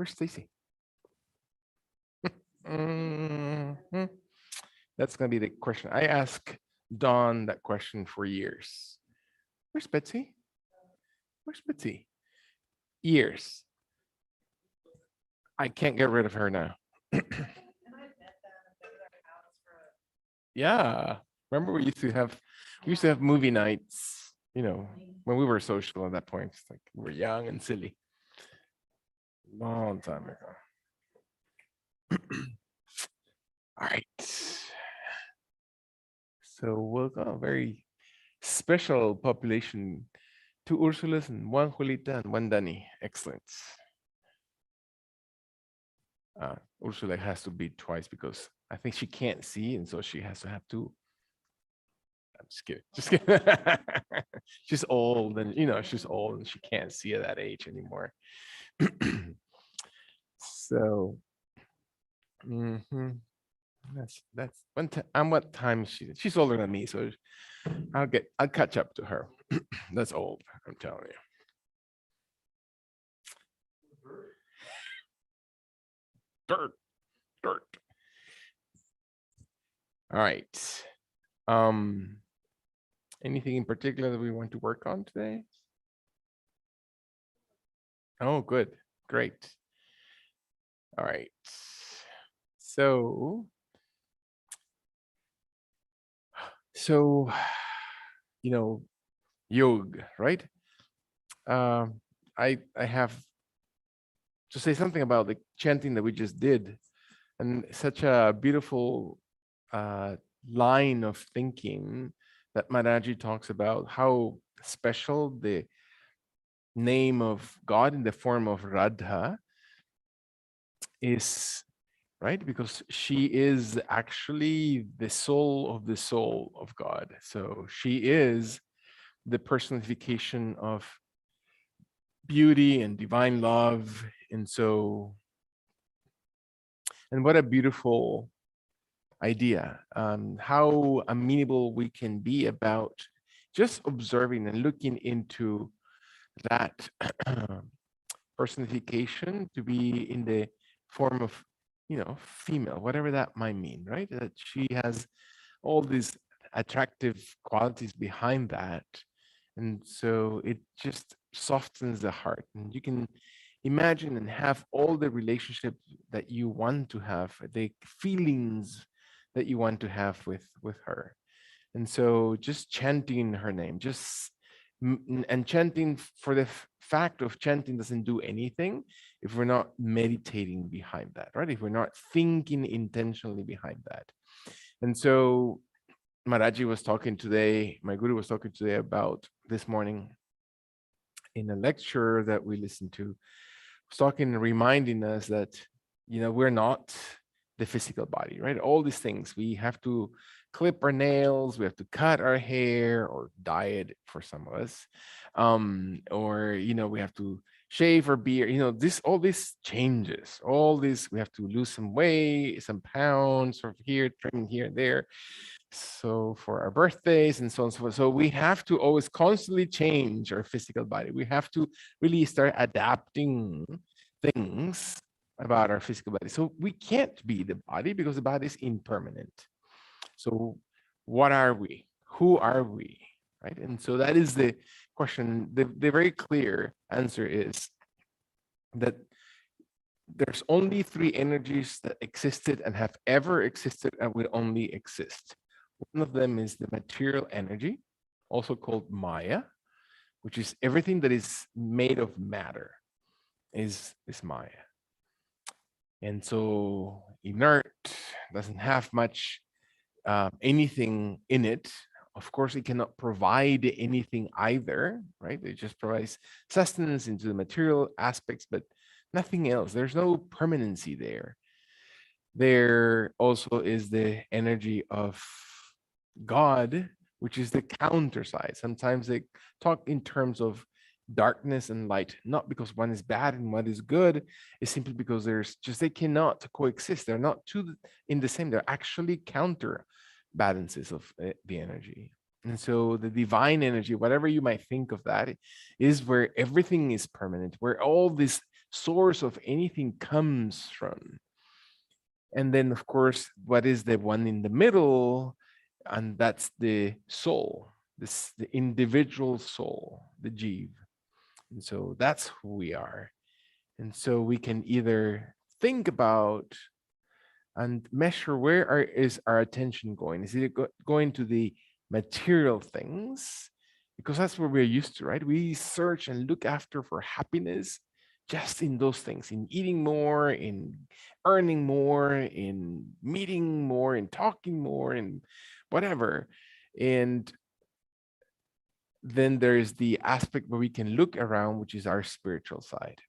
Where's Stacy? Mhm. That's going to be the question. I ask Dawn that question for years. Where's Betsy? Where's Betsy? Years. I can't get rid of her now. Yeah. Remember we used to have movie nights, when we were social at that point. It's like we were young and silly. Long time ago. All right. So we'll go a very special population. Two Ursulas and one Julita and one Dani. Excellent. Ursula has to be twice because I think she can't see, and so she has to have two. I'm just kidding. Just kidding. She's old, and she's old, and she can't see at that age anymore. So, mhm. That's one time. And what time she's older than me, so I'll catch up to her. That's old, I'm telling you. Dirt, dirt. All right. Anything in particular that we want to work on today? Oh, good. Great. All right. So, yoga, right? I have to say something about the chanting that we just did, and such a beautiful line of thinking that Maharaji talks about how special the name of God in the form of Radha is, right? Because she is actually the soul of God. So she is the personification of beauty and divine love. And what a beautiful idea. How amenable we can be about just observing and looking into that personification to be in the form of, female, whatever that might mean, right? That she has all these attractive qualities behind that. And so it just softens the heart. And you can imagine and have all the relationships that you want to have, the feelings that you want to have with her. And so just chanting her name, and chanting for the fact of chanting doesn't do anything if we're not meditating behind that, right? If we're not thinking intentionally behind that. And so Maharaji was talking today, my guru was talking today about this morning in a lecture that we listened to, was talking and reminding us that, we're not the physical body, right? All these things, we have to clip our nails, we have to cut our hair or dye it for some of us, or we have to shave our beard. All this changes. All this, we have to lose some weight, some pounds, sort of here, trim here and there. So for our birthdays and so on and so forth. So we have to always constantly change our physical body. We have to really start adapting things about our physical body. So we can't be the body because the body is impermanent. So what are we? Who are we? Right? And so that is the question. The very clear answer is that there's only three energies that existed and have ever existed and will only exist. One of them is the material energy, also called Maya, which is everything that is made of matter is Maya. And so inert, doesn't have much anything in it. Of course, it cannot provide anything either, right? It just provides sustenance into the material aspects, but nothing else. There's no permanency there. There also is the energy of God, which is the counter side. Sometimes they talk in terms of darkness and light, not because one is bad and one is good. It's simply because they cannot coexist. They're not two in the same. They're actually counter balances of the energy. And so the divine energy, whatever you might think of that, is where everything is permanent, where all these source of anything comes from. And then, of course, what is the one in the middle? And that's the soul, the individual soul, the jiv. And so that's who we are. And so we can either think about and measure where is our attention going. Is it going to the material things? Because that's where we're used to, right? We search and look after for happiness just in those things, in eating more, in earning more, in meeting more, in talking more, and whatever. And then there's the aspect where we can look around, which is our spiritual side.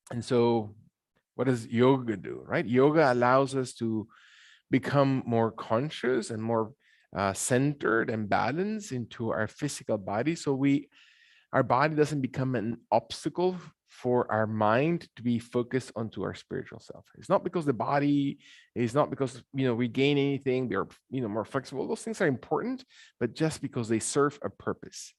And so what does yoga do, right? Yoga allows us to become more conscious and more centered and balanced into our physical body. So our body doesn't become an obstacle for our mind to be focused onto our spiritual self. It's not because the body is not because, we gain anything, we're, more flexible. Those things are important, but just because they serve a purpose.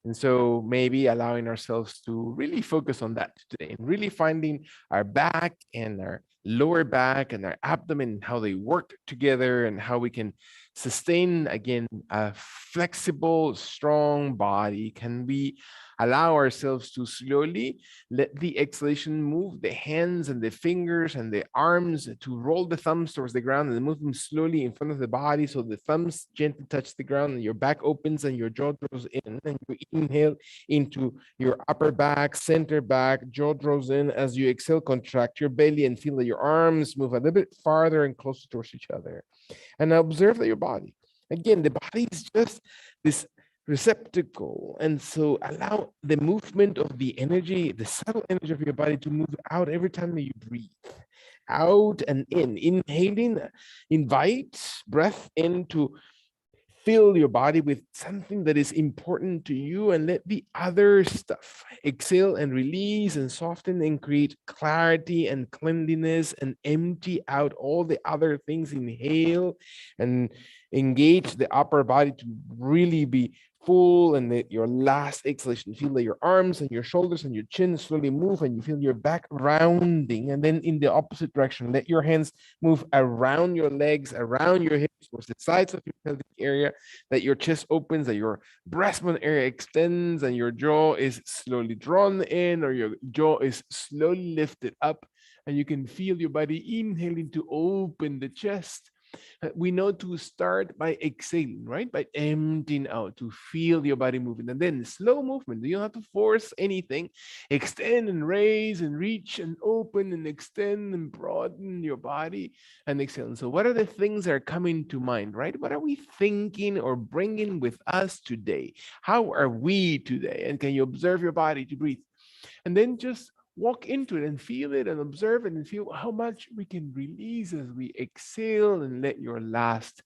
And so maybe allowing ourselves to really focus on that today and really finding our back and our lower back and our abdomen, how they work together and how we can sustain, again, a flexible, strong body. Can we allow ourselves to slowly let the exhalation move the hands and the fingers and the arms to roll the thumbs towards the ground and move them slowly in front of the body so the thumbs gently touch the ground and your back opens and your jaw draws in, and you inhale into your upper back, center back, jaw draws in. As you exhale, contract your belly and feel that your arms move a little bit farther and closer towards each other. And observe that your body, again, the body is just this receptacle. And so allow the movement of the energy, the subtle energy of your body to move out every time that you breathe. Out and in. Inhaling, invite breath in to fill your body with something that is important to you and let the other stuff exhale and release and soften and create clarity and cleanliness and empty out all the other things. Inhale and engage the upper body to really be full, and let your last exhalation feel that your arms and your shoulders and your chin slowly move and you feel your back rounding. And then in the opposite direction, let your hands move around your legs, around your hips, towards the sides of your pelvic area, that your chest opens, that your breastbone area extends and your jaw is slowly drawn in or your jaw is slowly lifted up, and you can feel your body inhaling to open the chest. We know to start by exhaling, right? By emptying out, to feel your body moving. And then slow movement. You don't have to force anything. Extend and raise and reach and open and extend and broaden your body and exhale. And so what are the things that are coming to mind, right? What are we thinking or bringing with us today? How are we today? And can you observe your body to breathe? And then just walk into it and feel it and observe it and feel how much we can release as we exhale and let your last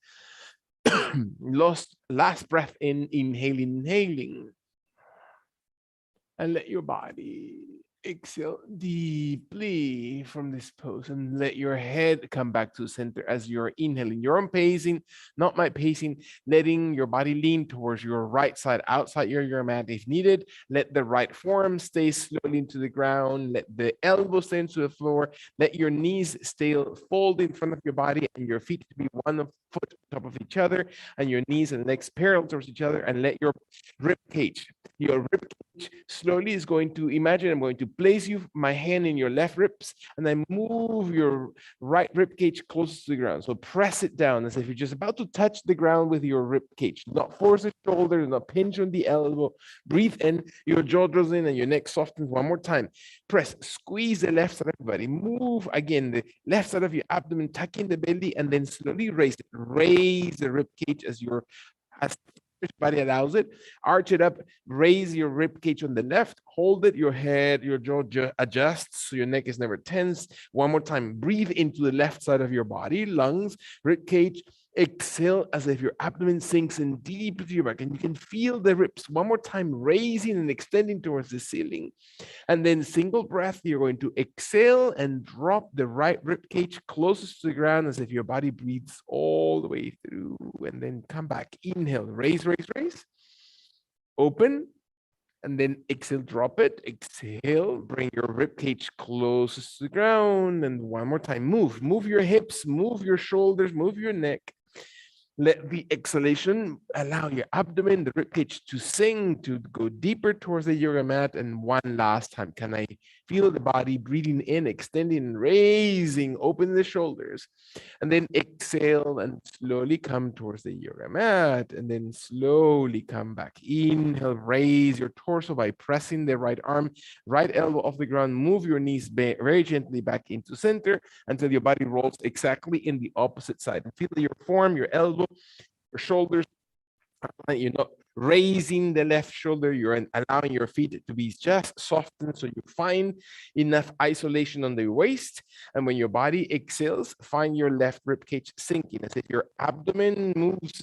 breath in, inhaling, and let your body exhale deeply from this pose and let your head come back to the center as you're inhaling. Your own pacing, not my pacing, letting your body lean towards your right side outside your mat if needed. Let the right forearm stay slowly into the ground. Let the elbows stay into the floor. Let your knees stay folded in front of your body and your feet to be one foot on top of each other and your knees and legs parallel towards each other, and let your rib cage slowly is going to imagine I'm going to place my hand in your left ribs and I move your right rib cage close to the ground. So press it down as if you're just about to touch the ground with your rib cage. Do not force the shoulder, do not pinch on the elbow. Breathe in, your jaw draws in and your neck softens. One more time. Press, squeeze the left side of your body. Move again the left side of your abdomen, tuck in the belly, and then slowly raise it. Raise the rib cage as your body allows it. Arch it up, raise your rib cage on the left, hold it, your head, your jaw adjusts so your neck is never tense. One more time, breathe into the left side of your body, lungs, rib cage. Exhale as if your abdomen sinks in deep into your back and you can feel the ribs. One more time, raising and extending towards the ceiling. And then single breath, you're going to exhale and drop the right rib cage closest to the ground as if your body breathes all the way through. And then come back, inhale, raise, raise, raise. Open, And then exhale, drop it. Exhale, bring your rib cage closest to the ground. And one more time, move your hips, move your shoulders, move your neck. Let the exhalation allow your abdomen, the ribcage to sink, to go deeper towards the yoga mat. And one last time, can I feel the body breathing in, extending, raising, open the shoulders. And then exhale and slowly come towards the yoga mat. And then slowly come back. Inhale, raise your torso by pressing the right arm, right elbow off the ground. Move your knees very gently back into center until your body rolls exactly in the opposite side. And feel your form, your elbow, your shoulders, you're not raising the left shoulder, you're allowing your feet to be just softened so you find enough isolation on the waist. And when your body exhales, find your left rib cage sinking as if your abdomen moves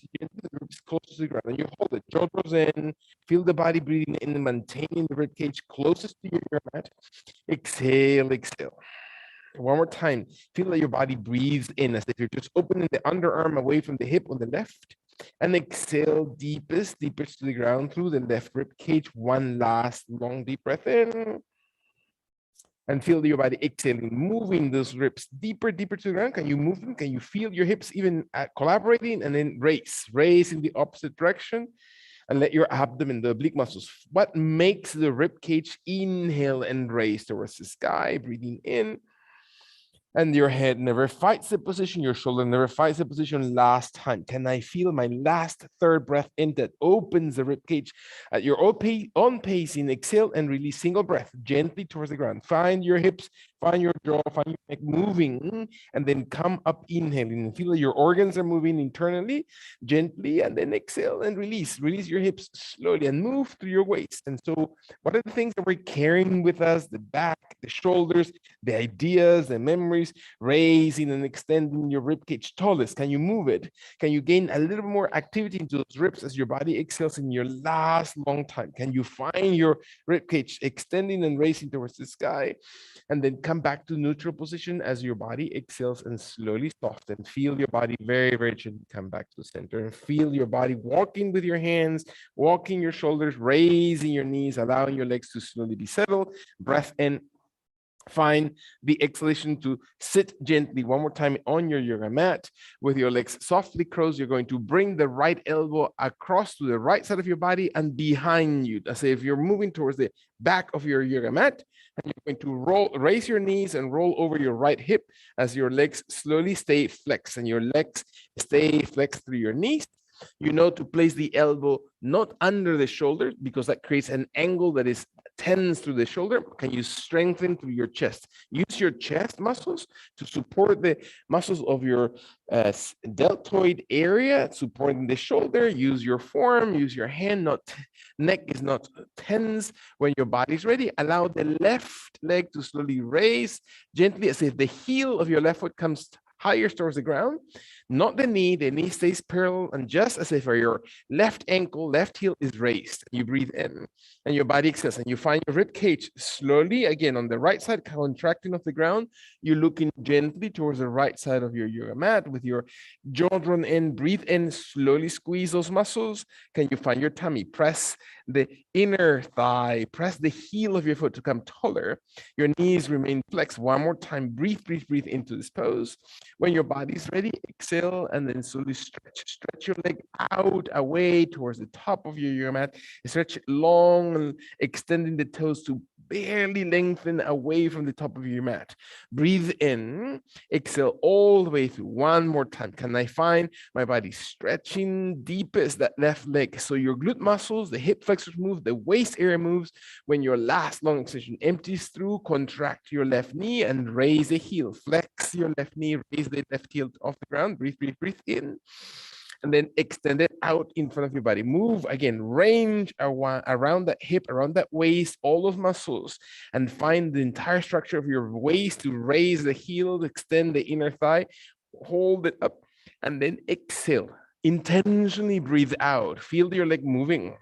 close to the ground, and you hold it, jaw draws in, feel the body breathing in, maintaining the rib cage closest to your mat. Exhale, exhale. One more time, feel that your body breathes in as if you're just opening the underarm away from the hip on the left, and exhale deepest to the ground through the left rib cage. One last long deep breath in, and feel your body exhaling, moving those ribs deeper to the ground. Can you move them? Can you feel your hips even collaborating? And then raise in the opposite direction. And let your abdomen, the oblique muscles, what makes the rib cage inhale and raise towards the sky, breathing in. And your head never fights the position, your shoulder never fights the position. Last time, can I feel my last third breath in that opens the rib cage at your own pacing? Exhale and release, single breath, gently towards the ground. Find your hips, find your jaw, find your neck moving, and then come up inhaling and feel that your organs are moving internally, gently, and then exhale and release. Release your hips slowly and move through your waist. And so what are the things that we're carrying with us? The back, the shoulders, the ideas, the memories, raising and extending your rib cage tallest. Can you move it? Can you gain a little more activity into those ribs as your body exhales in your last long time? Can you find your rib cage extending and raising towards the sky? And then come back to neutral position as your body exhales and slowly soften. Feel your body very gently come back to the center, and feel your body walking with your hands, walking your shoulders, raising your knees, allowing your legs to slowly be settled. Breath in. Find the exhalation to sit gently one more time on your yoga mat with your legs softly crossed. You're going to bring the right elbow across to the right side of your body and behind you. As if you're moving towards the back of your yoga mat, and you're going to raise your knees and roll over your right hip as your legs slowly stay flexed and your legs stay flexed through your knees. You know to place the elbow not under the shoulder because that creates an angle that is tense through the shoulder. Can you strengthen through your chest? Use your chest muscles to support the muscles of your deltoid area, supporting the shoulder. Use your forearm, use your hand, neck is not tense. When your body's ready, allow the left leg to slowly raise gently as if the heel of your left foot comes higher towards the ground, not the knee stays parallel, and just as if your left ankle, left heel is raised. You breathe in and your body exhales and you find your rib cage slowly again on the right side, contracting off the ground. You're looking gently towards the right side of your yoga mat with your jaw drawn in. Breathe in, slowly squeeze those muscles. Can you find your tummy? Press the inner thigh, press the heel of your foot to come taller. Your knees remain flexed. One more time, breathe into this pose. When your body's ready, exhale and then slowly stretch your leg out away towards the top of your yoga mat. Stretch long, extending the toes to barely lengthen away from the top of your mat. Breathe in, exhale all the way through. One more time. Can I find my body stretching deepest that left leg? So your glute muscles, the hip flexors move, the waist area moves. When your last long extension empties through, contract your left knee and raise the heel. Flex your left knee, raise the left heel off the ground. Breathe in. And then extend it out in front of your body. Move again, range around that hip, around that waist, all those muscles, and find the entire structure of your waist to raise the heel, extend the inner thigh, hold it up, and then exhale. Intentionally breathe out. Feel your leg moving.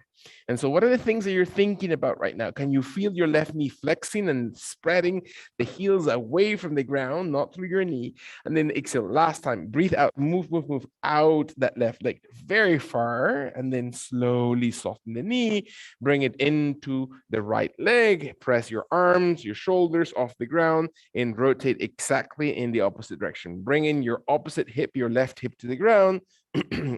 And so what are the things that you're thinking about right now? Can you feel your left knee flexing and spreading the heels away from the ground, not through your knee? And then exhale. Last time, breathe out, move out that left leg very far, and then slowly soften the knee, bring it into the right leg, press your arms, your shoulders off the ground, and rotate exactly in the opposite direction. Bring in your opposite hip, your left hip to the ground,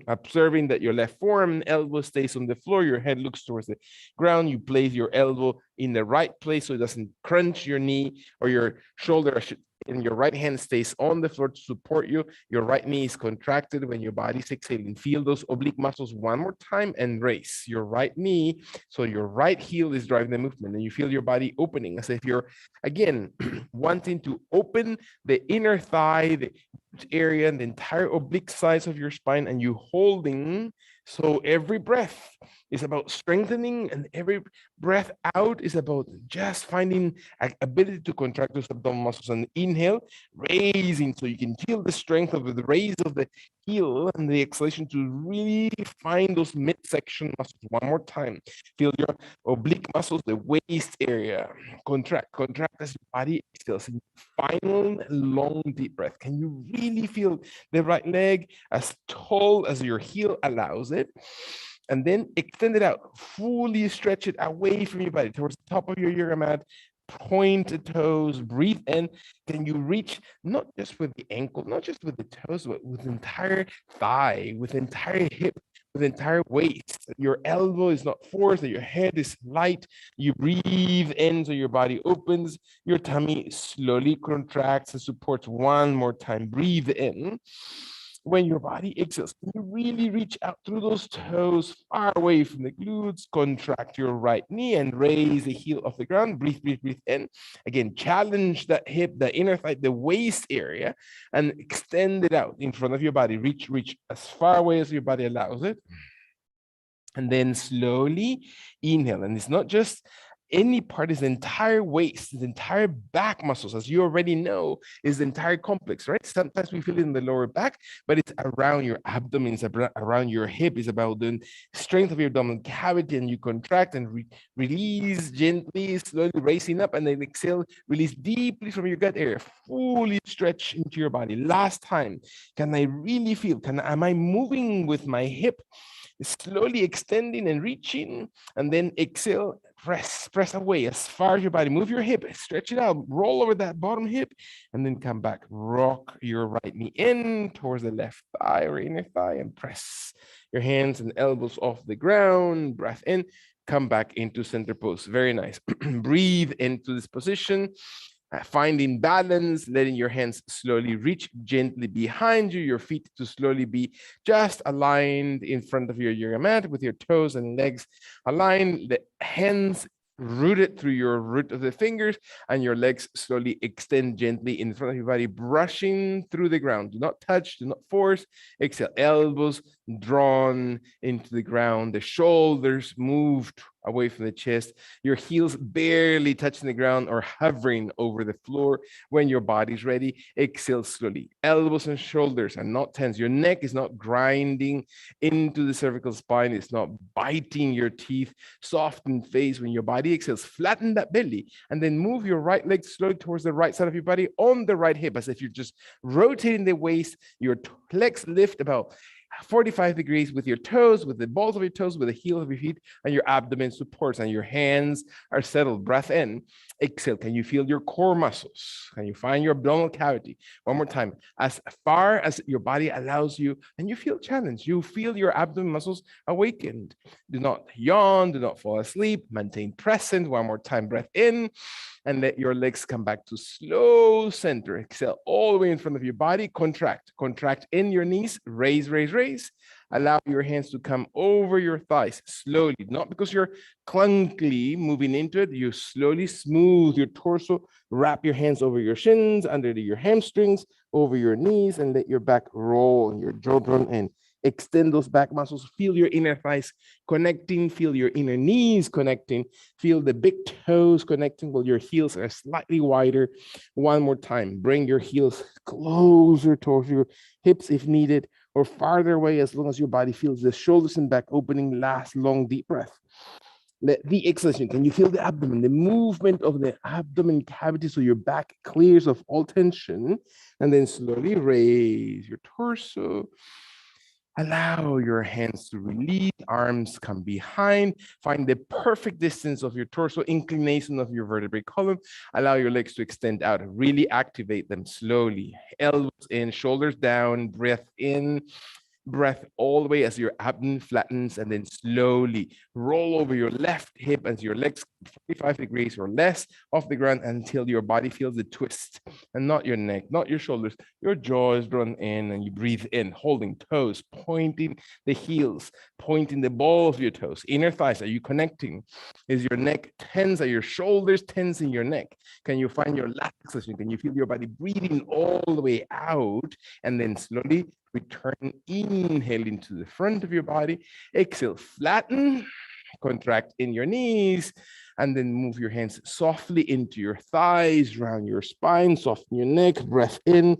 observing that your left forearm and elbow stays on the floor, your head looks towards the ground, you place your elbow in the right place so it doesn't crunch your knee or your shoulder, and your right hand stays on the floor to support you. Your right knee is contracted when your body's exhaling. Feel those oblique muscles one more time and raise your right knee. So your right heel is driving the movement, and you feel your body opening as if you're, again, wanting to open the inner thigh, the area, and the entire oblique sides of your spine, and you holding. So every breath is about strengthening, and every breath out is about just finding an ability to contract those abdominal muscles. And inhale, raising, so you can feel the strength of the raise of the heel, and the exhalation to really find those midsection muscles. One more time. Feel your oblique muscles, the waist area. Contract as your body exhales. Final long deep breath. Can you really feel the right leg as tall as your heel allows it? And then extend it out, fully stretch it away from your body towards the top of your yoga mat. Point the toes, breathe in. Can you reach not just with the ankle, not just with the toes, but with the entire thigh, with the entire hip, with the entire waist? Your elbow is not forced, that your head is light. You breathe in so your body opens. Your tummy slowly contracts and supports. One more time. Breathe in. When your body exhales, can you really reach out through those toes, far away from the glutes? Contract your right knee and raise the heel off the ground. Breathe in. Again, challenge that hip, the inner thigh, the waist area, and extend it out in front of your body. Reach as far away as your body allows it. And then slowly inhale. And it's not just any part, is the entire waist, the entire back muscles, as you already know, is the entire complex, right? Sometimes we feel it in the lower back, but it's around your abdomen, it's around your hip, it's about the strength of your abdominal cavity, and you contract and release gently, slowly raising up, and then exhale, release deeply from your gut area, fully stretch into your body. Last time, can I really feel, am I moving with my hip? Slowly extending and reaching, and then exhale, press away as far as your body. Move your hip, stretch it out, roll over that bottom hip, and then come back. Rock your right knee in towards the left thigh or inner thigh, and press your hands and elbows off the ground. Breath in, come back into center pose. Very nice. Breathe into this position. Finding balance, letting your hands slowly reach gently behind you, your feet to slowly be just aligned in front of your yoga mat with your toes and legs aligned, the hands rooted through your root of the fingers, and your legs slowly extend gently in front of your body, brushing through the ground. Do not touch, do not force. Exhale, elbows drawn into the ground, the shoulders moved away from the chest, your heels barely touching the ground or hovering over the floor. When your body's ready, exhale slowly. Elbows and shoulders are not tense. Your neck is not grinding into the cervical spine. It's not biting your teeth. Soften face when your body exhales. Flatten that belly, and then move your right leg slowly towards the right side of your body on the right hip, as if you're just rotating the waist. Your legs lift about 45 degrees with your toes, with the balls of your toes, with the heel of your feet, and your abdomen supports, and your hands are settled. Breath in. Exhale. Can you feel your core muscles? Can you find your abdominal cavity? One more time. As far as your body allows you, and you feel challenged. You feel your abdomen muscles awakened. Do not yawn. Do not fall asleep. Maintain present. One more time. Breath in. And let your legs come back to slow center. Exhale all the way in front of your body. Contract in your knees. Raise. Allow your hands to come over your thighs slowly, not because you're clunkily moving into it. You slowly smooth your torso, wrap your hands over your shins, under your hamstrings, over your knees, and let your back roll on your jawbone and extend those back muscles. Feel your inner thighs connecting, feel your inner knees connecting, feel the big toes connecting while your heels are slightly wider. One more time, bring your heels closer towards your hips if needed. or farther away, as long as your body feels the shoulders and back opening. Last long deep breath. Let the exhalation. Can you feel the abdomen, the movement of the abdomen cavity so your back clears of all tension? And then slowly raise your torso. Allow your hands to release, arms come behind. Find the perfect distance of your torso, inclination of your vertebrae column. Allow your legs to extend out. Really activate them slowly. Elbows in, shoulders down, breath in. Breath all the way as your abdomen flattens, and then slowly roll over your left hip as your legs 45 degrees or less off the ground until your body feels the twist, and not your neck, not your shoulders. Your jaw is drawn in, and you breathe in, holding toes, pointing the heels, pointing the ball of your toes. Inner thighs, are you connecting? Is your neck tense? Are your shoulders tense in your neck? Can you find your lat extension? Can you feel your body breathing all the way out? And then slowly return, inhale into the front of your body, exhale, flatten, contract in your knees, and then move your hands softly into your thighs, round your spine, soften your neck, breath in,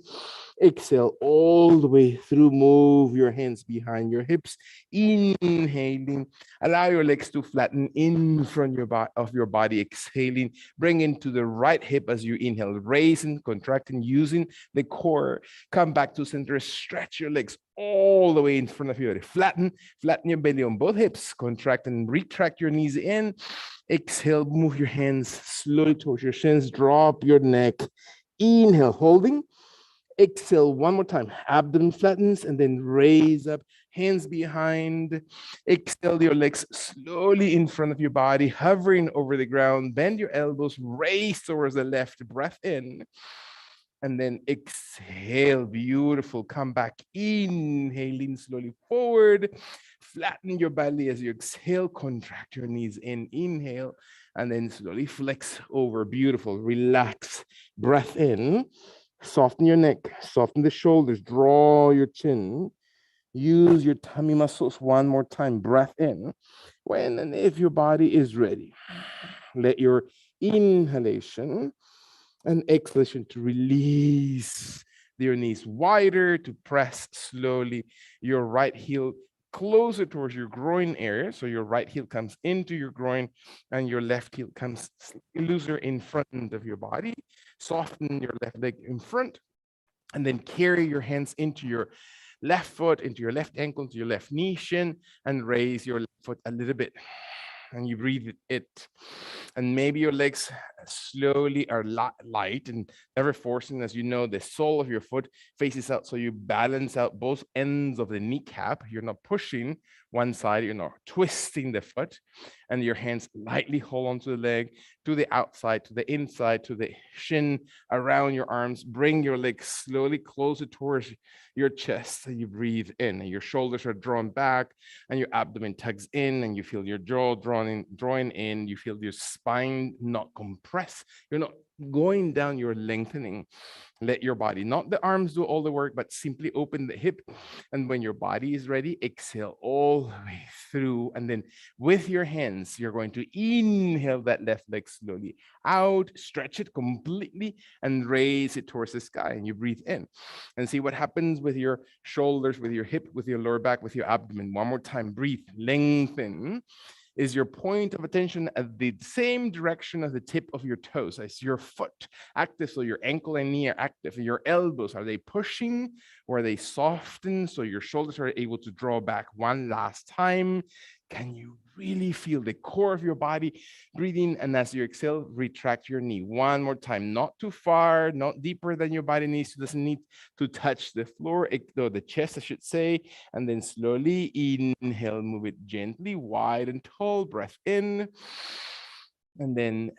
exhale all the way through, move your hands behind your hips, inhaling, allow your legs to flatten in front of your body, exhaling, bring into the right hip as you inhale, raising, contracting, using the core, come back to center, stretch your legs all the way in front of your body, flatten your belly on both hips, contract and retract your knees in, exhale, move your hands slowly towards your shins, drop your neck, inhale, holding, exhale one more time, abdomen flattens, and then raise up, hands behind, exhale your legs slowly in front of your body, hovering over the ground, bend your elbows, raise towards the left, breath in, and then exhale, beautiful, come back, inhaling slowly forward, flatten your belly as you exhale, contract your knees in, inhale, and then slowly flex over, beautiful, relax, breath in, soften your neck, soften the shoulders, draw your chin, use your tummy muscles one more time, breath in, when and if your body is ready, let your inhalation and exhalation to release your knees wider, to press slowly your right heel closer towards your groin area. So your right heel comes into your groin and your left heel comes looser in front of your body. Soften your left leg in front and then carry your hands into your left foot, into your left ankle, into your left knee shin, and raise your left foot a little bit. And you breathe it. And maybe your legs slowly are light and never forcing. As you know, the sole of your foot faces out, so you balance out both ends of the kneecap. You're not pushing one side, you're not twisting the foot, and your hands lightly hold onto the leg, to the outside, to the inside, to the shin, around your arms. Bring your legs slowly closer towards your chest, and you breathe in, and your shoulders are drawn back, and your abdomen tugs in, and you feel your jaw drawing in. You feel your spine not compress. You're not going down, you're lengthening. Let your body, not the arms, do all the work, but simply open the hip. And when your body is ready, exhale all the way through. And then with your hands, you're going to inhale that left leg slowly out, stretch it completely, and raise it towards the sky. And you breathe in and see what happens with your shoulders, with your hip, with your lower back, with your abdomen. One more time, breathe, lengthen. Is your point of attention at the same direction as the tip of your toes? Is your foot active, so your ankle and knee are active? Your elbows, are they pushing or are they softened so your shoulders are able to draw back? One last time. Can you really feel the core of your body breathing? And as you exhale, retract your knee. One more time, not too far, not deeper than your body needs to, doesn't need to touch the floor, the chest, I should say. And then slowly inhale, move it gently, wide and tall, breath in. And then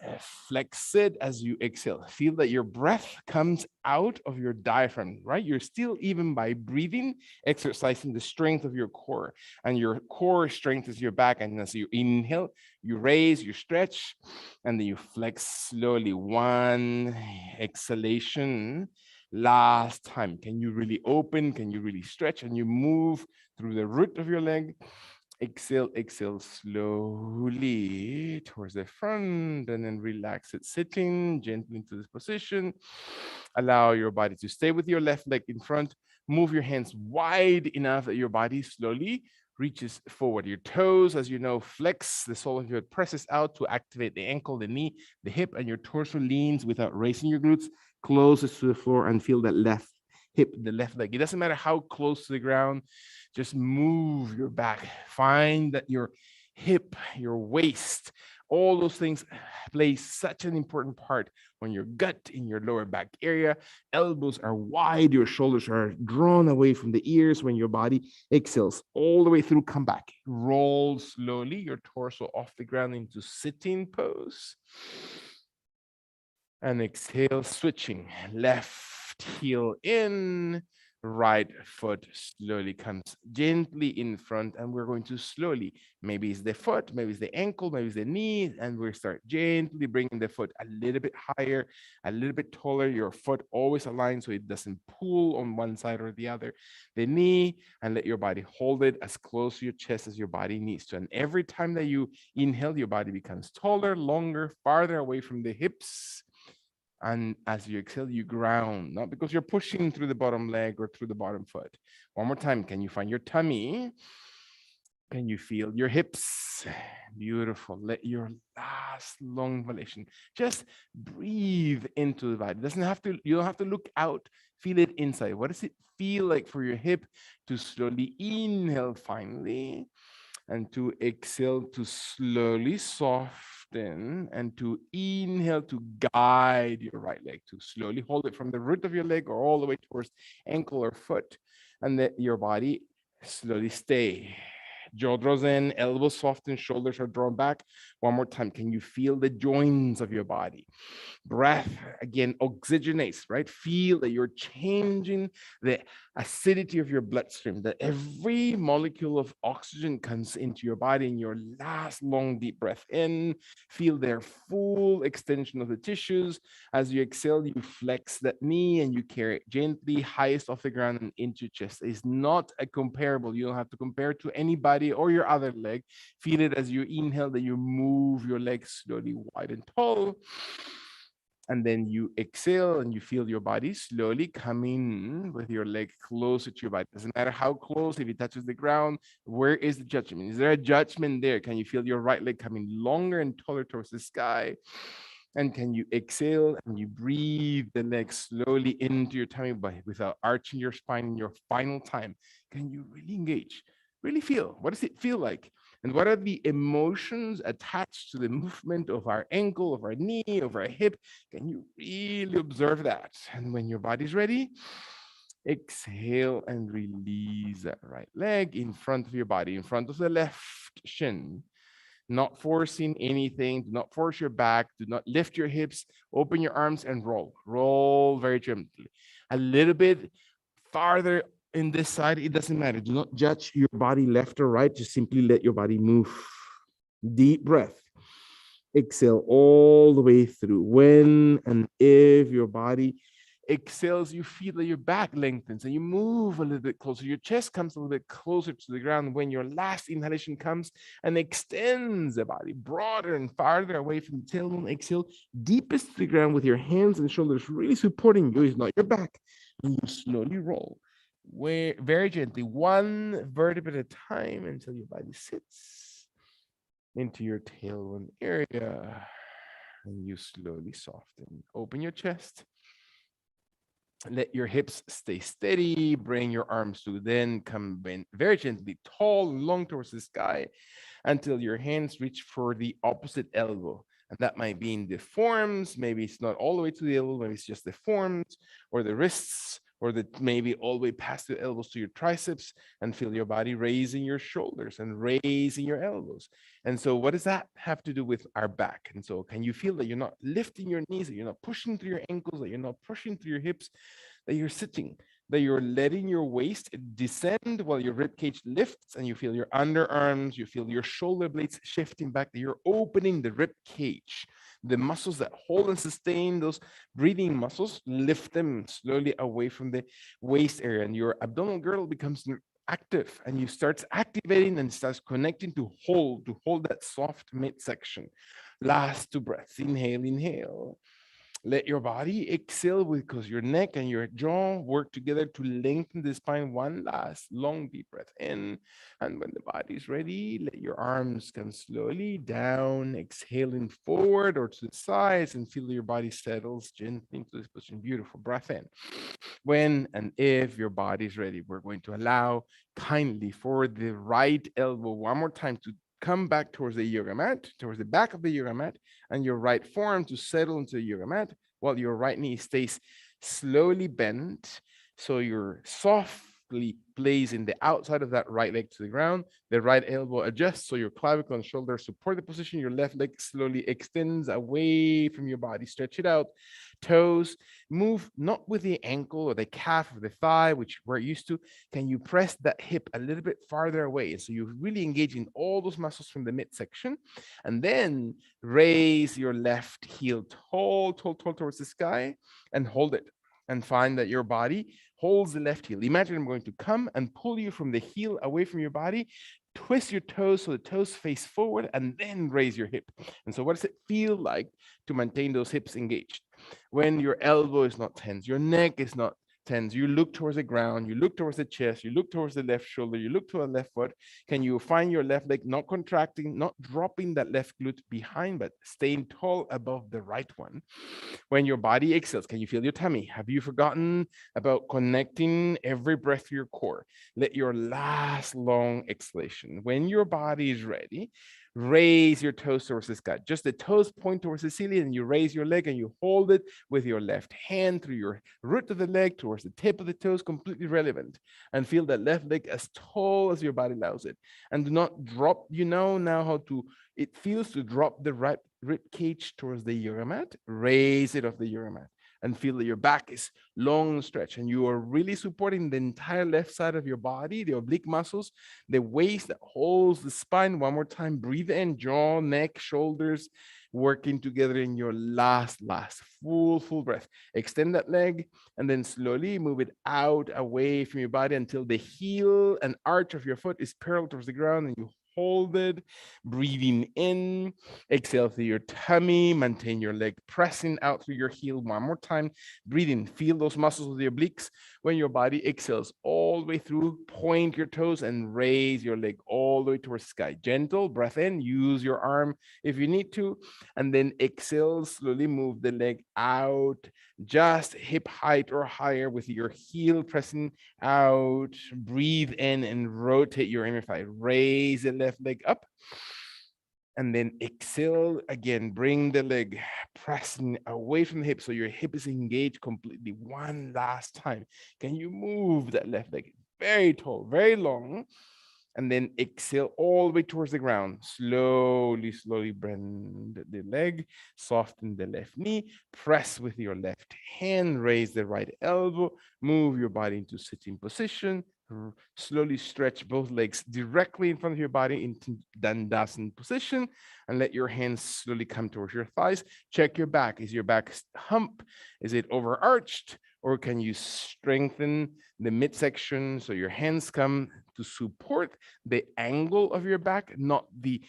flex it as you exhale. Feel that your breath comes out of your diaphragm, right? You're still, even by breathing, exercising the strength of your core, and your core strengthens your back. And as you inhale, you raise, you stretch, and then you flex slowly. One exhalation. Last time. Can you really open? Can you really stretch? And you move through the root of your leg, Exhale, exhale slowly towards the front and then relax it sitting gently into this position. Allow your body to stay with your left leg in front. Move your hands wide enough that your body slowly reaches forward. Your toes, as you know, flex. The sole of your foot presses out to activate the ankle, the knee, the hip, and your torso leans without raising your glutes closest to the floor, and feel that left hip, the left leg. It doesn't matter how close to the ground, just move your back. Find that your hip, your waist, all those things play such an important part on your gut, in your lower back area. Elbows are wide, your shoulders are drawn away from the ears. When your body exhales all the way through, come back. Roll slowly your torso off the ground into sitting pose. And exhale, switching. Left heel in, right foot slowly comes gently in front, and we're going to slowly, maybe it's the foot, maybe it's the ankle, maybe it's the knee, and we start gently bringing the foot a little bit higher, a little bit taller. Your foot always aligned so it doesn't pull on one side or the other. The knee, and let your body hold it as close to your chest as your body needs to. And every time that you inhale, your body becomes taller, longer, farther away from the hips. And as you exhale, you ground, not because you're pushing through the bottom leg or through the bottom foot. One more time. Can you find your tummy? Can you feel your hips? Beautiful. Let your last long inhalation just breathe into the body. Doesn't have to, you don't have to look out. Feel it inside. What does it feel like for your hip to slowly inhale finally, and to exhale to slowly soften, and to inhale to guide your right leg, to slowly hold it from the root of your leg or all the way towards ankle or foot, and let your body slowly stay. Jaw draws in, elbows soften, shoulders are drawn back. One more time. Can you feel the joints of your body? Breath again oxygenates, right? Feel that you're changing the acidity of your bloodstream, that every molecule of oxygen comes into your body. In your last long deep breath in, feel their full extension of the tissues. As you exhale, you flex that knee and you carry it gently highest off the ground and into your chest. It's not a comparable. You don't have to compare to anybody or your other leg. Feel it as you inhale, that you move your legs slowly wide and tall. And then you exhale and you feel your body slowly coming with your leg closer to your body. Doesn't matter how close, if it touches the ground, where is the judgment? Is there a judgment there? Can you feel your right leg coming longer and taller towards the sky? And can you exhale and you breathe the leg slowly into your tummy without arching your spine in your final time? Can you really engage? Really feel? What does it feel like? And what are the emotions attached to the movement of our ankle, of our knee, of our hip? Can you really observe that? And when your body's ready, exhale and release that right leg in front of your body, in front of the left shin. Not forcing anything. Do not force your back. Do not lift your hips. Open your arms and roll. Roll very gently. A little bit farther in this side, it doesn't matter. Do not judge your body left or right. Just simply let your body move. Deep breath. Exhale all the way through. When and if your body exhales, you feel that your back lengthens and you move a little bit closer. Your chest comes a little bit closer to the ground. When your last inhalation comes and extends the body broader and farther away from the tailbone, exhale deepest to the ground with your hands and shoulders really supporting you. It's not your back. And you slowly roll very gently, one vertebrae at a time, until your body sits into your tailbone area. And you slowly soften. Open your chest. Let your hips stay steady. Bring your arms to then come bend very gently, tall and long towards the sky, until your hands reach for the opposite elbow. And that might be in the forearms. Maybe it's not all the way to the elbow. Maybe it's just the forearms or the wrists, or maybe all the way past the elbows to your triceps, and feel your body raising your shoulders and raising your elbows. And so what does that have to do with our back? And so can you feel that you're not lifting your knees, that you're not pushing through your ankles, that you're not pushing through your hips, that you're sitting, that you're letting your waist descend while your rib cage lifts, and you feel your underarms, you feel your shoulder blades shifting back, that you're opening the rib cage. The muscles that hold and sustain those breathing muscles, lift them slowly away from the waist area, and your abdominal girdle becomes active, and you starts activating and starts connecting to hold that soft midsection. Last two breaths. Inhale, inhale. Let your body exhale because your neck and your jaw work together to lengthen the spine. One last long deep breath in. And when the body's ready, let your arms come slowly down, exhaling forward or to the sides, and feel your body settles gently into this position. Beautiful breath in. When and if your body's ready, we're going to allow kindly for the right elbow one more time to come back towards the yoga mat, towards the back of the yoga mat, and your right forearm to settle into the yoga mat while your right knee stays slowly bent. So you're softly placing the outside of that right leg to the ground. The right elbow adjusts so your clavicle and shoulder support the position. Your left leg slowly extends away from your body. Stretch it out. Toes move not with the ankle or the calf or the thigh, which we're used to. Can you press that hip a little bit farther away? So you're really engaging all those muscles from the midsection. And then raise your left heel tall towards the sky and hold it. And find that your body holds the left heel. Imagine I'm going to come and pull you from the heel away from your body. Twist your toes so the toes face forward and then raise your hip. And so what does it feel like to maintain those hips engaged? When your elbow is not tense, your neck is not tense, you look towards the ground, you look towards the chest, you look towards the left shoulder, you look to the left foot. Can you find your left leg not contracting, not dropping that left glute behind, but staying tall above the right one? When your body exhales, can you feel your tummy? Have you forgotten about connecting every breath to your core? Let your last long exhalation. When your body is ready, raise your toes towards the sky. Just the toes point towards the ceiling, and you raise your leg and you hold it with your left hand through your root of the leg towards the tip of the toes, completely relevant. And feel that left leg as tall as your body allows it. And do not drop, you know now how to, it feels to drop the right rib cage towards the yoga mat, raise it off the yoga mat. And feel that your back is long stretch and you are really supporting the entire left side of your body, the oblique muscles, the waist that holds the spine. One more time, breathe in, jaw, neck, shoulders, working together in your last full breath. Extend that leg and then slowly move it out away from your body until the heel and arch of your foot is parallel towards the ground, and you hold it, breathing in, exhale through your tummy, maintain your leg pressing out through your heel. One more time, breathing, feel those muscles of the obliques. When your body exhales all the way through, point your toes and raise your leg all the way towards the sky. Gentle breath in, use your arm if you need to, and then exhale, slowly move the leg out, just hip height or higher with your heel pressing out. Breathe in and rotate your inner thigh. Raise the left leg up. And then exhale again, bring the leg pressing away from the hip so your hip is engaged completely. One last time. Can you move that left leg? Very tall, very long. And then exhale all the way towards the ground. Slowly bend the leg, soften the left knee, press with your left hand, raise the right elbow, move your body into sitting position. Slowly stretch both legs directly in front of your body into Dandasana position, and let your hands slowly come towards your thighs. Check your back. Is your back hump? Is it overarched? Or can you strengthen the midsection so your hands come to support the angle of your back, not the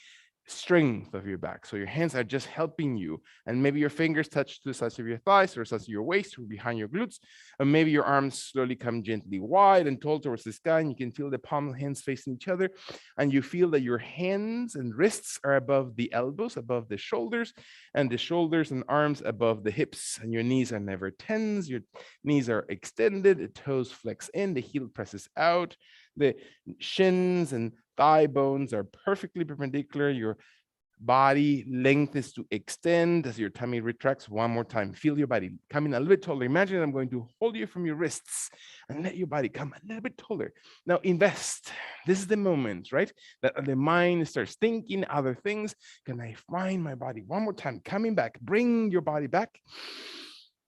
strength of your back? So your hands are just helping you, and maybe your fingers touch to the sides of your thighs or sides of your waist or behind your glutes, and maybe your arms slowly come gently wide and tall towards the sky, and you can feel the palm of the hands facing each other, and you feel that your hands and wrists are above the elbows, above the shoulders, and the shoulders and arms above the hips, and your knees are never tense, your knees are extended, the toes flex in, the heel presses out, the shins and thigh bones are perfectly perpendicular. Your body length is to extend as your tummy retracts. One more time. Feel your body coming a little bit taller. Imagine I'm going to hold you from your wrists and let your body come a little bit taller. Now invest. This is the moment, right? That the mind starts thinking other things. Can I find my body? One more time. Coming back. Bring your body back.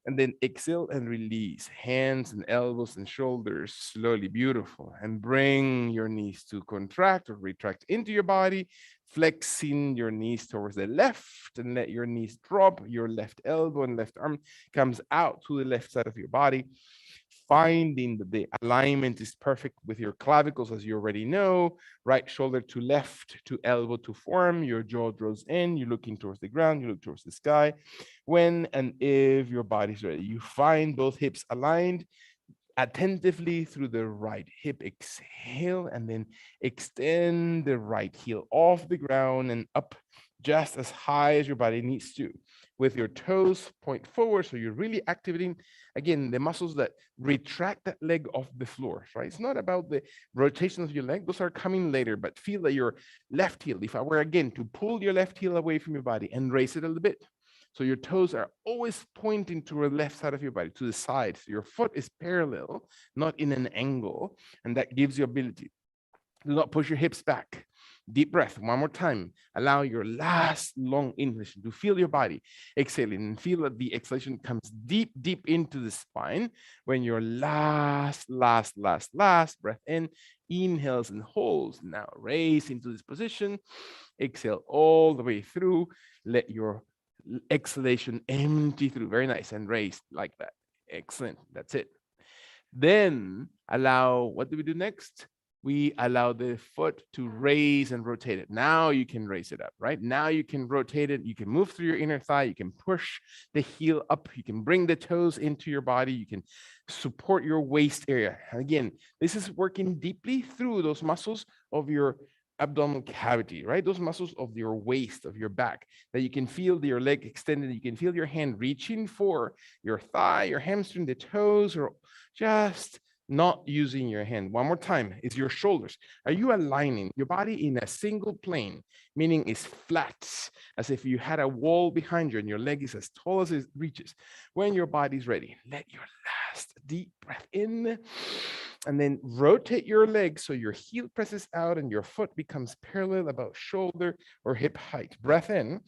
And then exhale and release. Hands and elbows and shoulders slowly. Beautiful. And bring your knees to contract or retract into your body, flexing your knees towards the left, and let your knees drop. Your left elbow and left arm comes out to the left side of your body. finding that the alignment is perfect with your clavicles, as you already know, right shoulder to left, to elbow to forearm, your jaw draws in, you're looking towards the ground, you look towards the sky. When and if your body's ready, you find both hips aligned attentively through the right hip. Exhale, and then extend the right heel off the ground and up just as high as your body needs to, with your toes point forward. So you're really activating, again, the muscles that retract that leg off the floor, right? It's not about the rotation of your leg. Those are coming later, but feel that your left heel, if I were again to pull your left heel away from your body and raise it a little bit, so your toes are always pointing to the left side of your body, to the side. So your foot is parallel, not in an angle. And that gives you ability. Do not push your hips back. Deep breath. One more time. Allow your last long inhalation to feel your body exhaling, and feel that the exhalation comes deep, deep into the spine. When your last breath in, inhales and holds. Now raise into this position. Exhale all the way through. Let your exhalation empty through. Very nice. And raise like that. Excellent. That's it. Then allow, what do we do next? We allow the foot to raise and rotate it. Now you can raise it up, right? Now you can rotate it. You can move through your inner thigh. You can push the heel up. You can bring the toes into your body. You can support your waist area. And again, this is working deeply through those muscles of your abdominal cavity, right? Those muscles of your waist, of your back, that you can feel your leg extended. You can feel your hand reaching for your thigh, your hamstring, the toes, or just not using your hand. One more time, is your shoulders. Are you aligning your body in a single plane, meaning it's flat, as if you had a wall behind you and your leg is as tall as it reaches? When your body's ready, let your last deep breath in, and then rotate your leg so your heel presses out and your foot becomes parallel about shoulder or hip height. Breath in.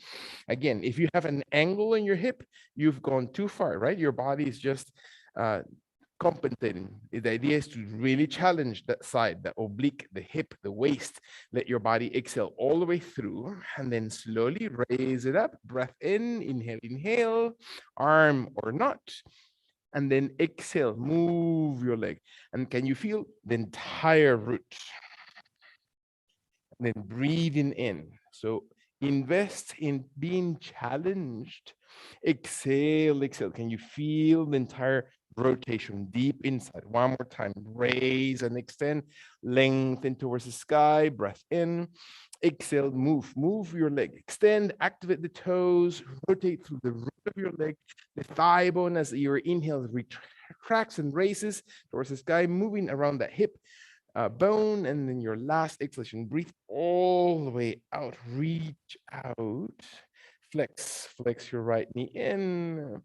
Again, if you have an angle in your hip, you've gone too far, right? Your body is just compensating. The idea is to really challenge that side, the oblique, the hip, the waist. Let your body exhale all the way through, and then slowly raise it up. Breath in, inhale, arm or not. And then exhale, move your leg. And can you feel the entire root? And then breathing in. So invest in being challenged. Exhale, exhale. Can you feel the entire rotation deep inside? One more time. Raise and extend. Lengthen towards the sky. Breath in. Exhale, move your leg. Extend, activate the toes, rotate through the root of your leg, the thigh bone as your inhale retracts and raises towards the sky, moving around that hip bone. And then your last exhalation, breathe all the way out, reach out, flex your right knee in,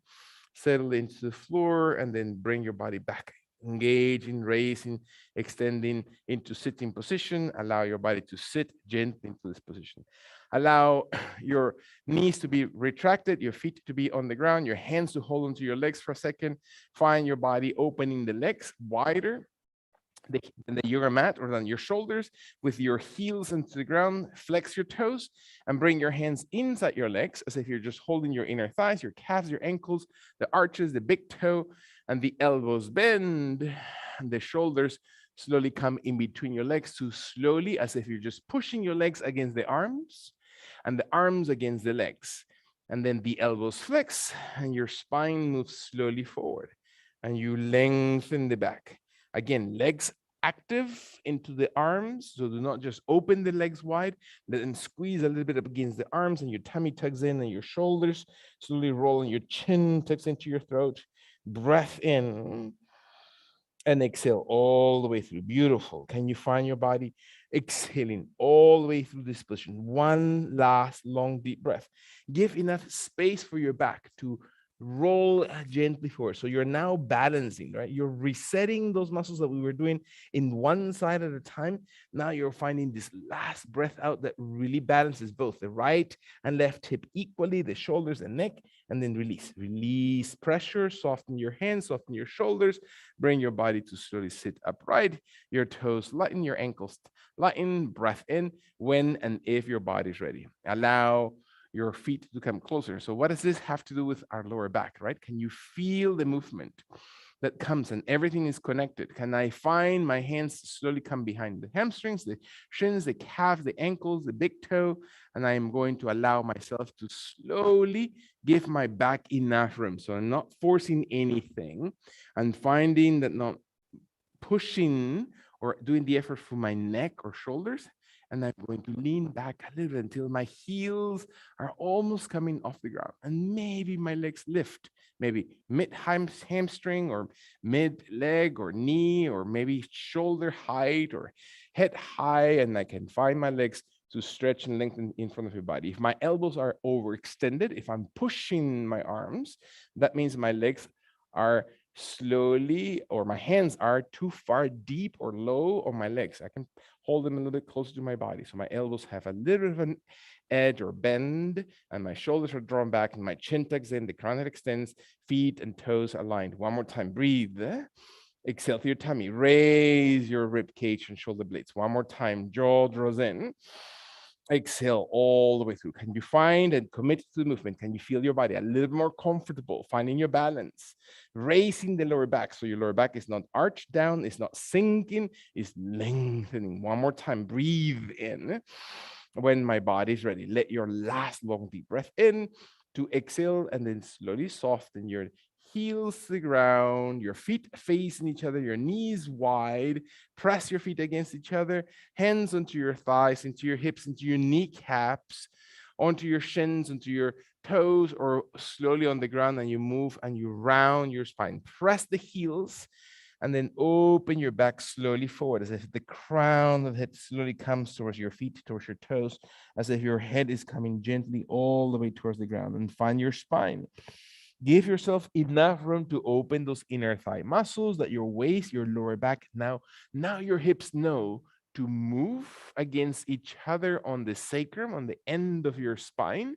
settle into the floor, and then bring your body back. Engaging, raising, extending into sitting position. Allow your body to sit gently into this position. Allow your knees to be retracted, your feet to be on the ground, your hands to hold onto your legs for a second. Find your body opening the legs wider than the yoga mat or than your shoulders, with your heels into the ground. Flex your toes and bring your hands inside your legs as if you're just holding your inner thighs, your calves, your ankles, the arches, the big toe, and the elbows bend. And the shoulders slowly come in between your legs, too slowly, as if you're just pushing your legs against the arms and the arms against the legs. And then the elbows flex and your spine moves slowly forward and you lengthen the back. Again, legs active into the arms. So do not just open the legs wide, let them squeeze a little bit up against the arms, and your tummy tucks in and your shoulders slowly roll and your chin tucks into your throat. Breath in and exhale all the way through. Beautiful. Can you find your body exhaling all the way through this position? One last long deep breath. Give enough space for your back to roll gently forward. So you're now balancing, right? You're resetting those muscles that we were doing in one side at a time. Now you're finding this last breath out that really balances both the right and left hip equally, the shoulders and neck, and then release. Release pressure, soften your hands, soften your shoulders, bring your body to slowly sit upright, your toes lighten, your ankles lighten, breath in when and if your body's ready. Allow your feet to come closer. So what does this have to do with our lower back, right? Can you feel the movement? that comes and everything is connected? Can I find my hands slowly come behind the hamstrings, the shins, the calves, the ankles, the big toe? And I am going to allow myself to slowly give my back enough room. So I'm not forcing anything and finding that not pushing or doing the effort for my neck or shoulders. And I'm going to lean back a little until my heels are almost coming off the ground. And maybe my legs lift, maybe mid hamstring or mid leg or knee, or maybe shoulder height or head high. And I can find my legs to stretch and lengthen in front of your body. If my elbows are overextended, if I'm pushing my arms, that means my legs are slowly, or my hands are too far deep or low on my legs. I can hold them a little bit closer to my body. So my elbows have a little bit of an edge or bend, and my shoulders are drawn back, and my chin tucks in, the crown head extends, feet and toes aligned. One more time, breathe. Exhale through your tummy, raise your rib cage and shoulder blades. One more time, jaw draws in. Exhale all the way through. Can you find and commit to the movement? Can you feel your body a little more comfortable, finding your balance, raising the lower back so your lower back is not arched down, it's not sinking, it's lengthening. One more time, breathe in. When my body is ready, let your last long deep breath in to exhale, and then slowly soften your heels to the ground, your feet facing each other, your knees wide, press your feet against each other, hands onto your thighs, into your hips, into your kneecaps, onto your shins, onto your toes, or slowly on the ground, and you move and you round your spine. Press the heels and then open your back slowly forward, as if the crown of the head slowly comes towards your feet, towards your toes, as if your head is coming gently all the way towards the ground, and find your spine. Give yourself enough room to open those inner thigh muscles, that your waist, your lower back, now your hips know to move against each other on the sacrum, on the end of your spine,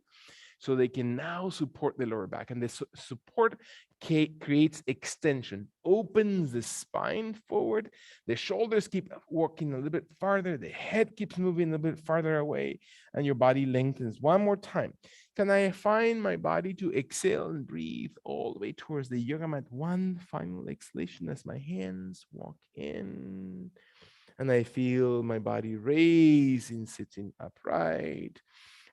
so they can now support the lower back. And this support creates extension, opens the spine forward. The shoulders keep walking a little bit farther. The head keeps moving a little bit farther away, and your body lengthens. One more time. Can I find my body to exhale and breathe all the way towards the yoga mat? One final exhalation as my hands walk in. And I feel my body raising, sitting upright.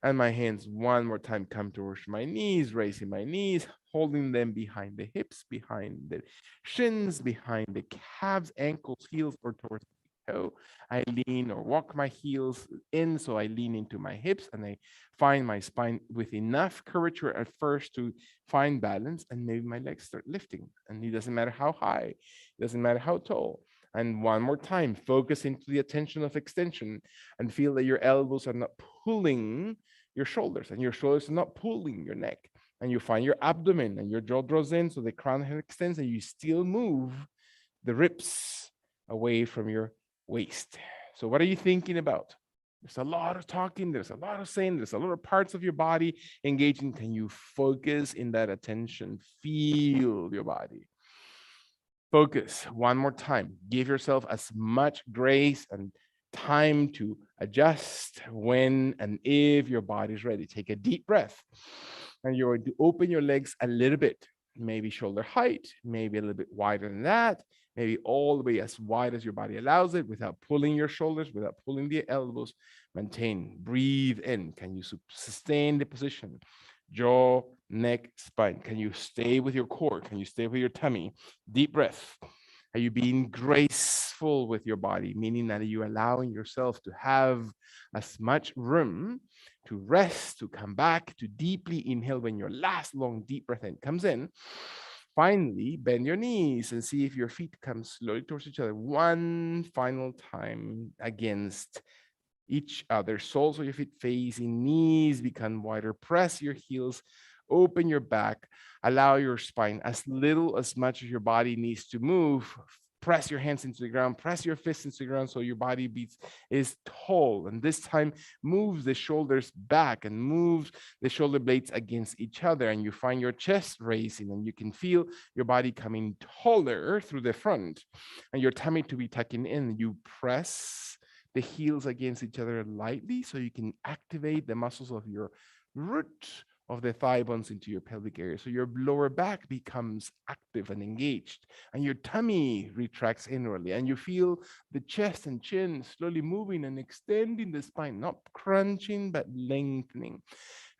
And my hands one more time come towards my knees, raising my knees, holding them behind the hips, behind the shins, behind the calves, ankles, heels, or towards the toe. I lean or walk my heels in, so I lean into my hips, and I find my spine with enough curvature at first to find balance, and maybe my legs start lifting. And it doesn't matter how high, it doesn't matter how tall. And one more time, focus into the attention of extension and feel that your elbows are not pulling your shoulders, and your shoulders are not pulling your neck. And you find your abdomen and your jaw draws in, so the crown head extends, and you still move the ribs away from your waist. So what are you thinking about? There's a lot of talking, there's a lot of saying, there's a lot of parts of your body engaging. Can you focus in that attention? Feel your body. Focus one more time. Give yourself as much grace and time to adjust when and if your body's ready. Take a deep breath, and you're going to open your legs a little bit, maybe shoulder height, maybe a little bit wider than that, maybe all the way as wide as your body allows it, without pulling your shoulders, without pulling the elbows. Maintain, breathe in. Can you sustain the position? Jaw, neck, spine. Can you stay with your core? Can you stay with your tummy? Deep breath. Are you being graceful with your body, meaning that you allowing yourself to have as much room to rest, to come back, to deeply inhale when your last long deep breath in comes in? Finally, bend your knees and see if your feet come slowly towards each other. One final time against each other. Soles of your feet facing, knees become wider. Press your heels, open your back, allow your spine as little as much as your body needs to move. Press your hands into the ground, press your fists into the ground so your body is tall. And this time, move the shoulders back and move the shoulder blades against each other. And you find your chest raising, and you can feel your body coming taller through the front, and your tummy to be tucking in. You press the heels against each other lightly so you can activate the muscles of your root of the thigh bones into your pelvic area. So your lower back becomes active and engaged, and your tummy retracts inwardly, and you feel the chest and chin slowly moving and extending the spine, not crunching, but lengthening.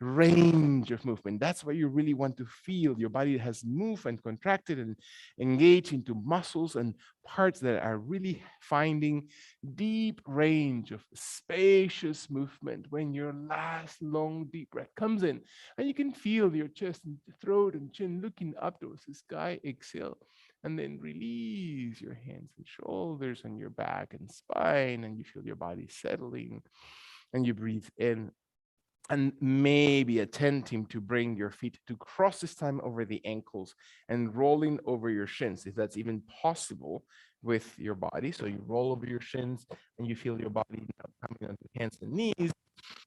Range of movement. That's what you really want to feel. Your body has moved and contracted and engaged into muscles and parts that are really finding deep range of spacious movement when your last long deep breath comes in, and you can feel your chest and throat and chin looking up towards the sky. Exhale, and then release your hands and shoulders and your back and spine, and you feel your body settling, and you breathe in, and maybe attempting to bring your feet to cross this time over the ankles and rolling over your shins, if that's even possible with your body. So you roll over your shins and you feel your body coming onto hands and knees,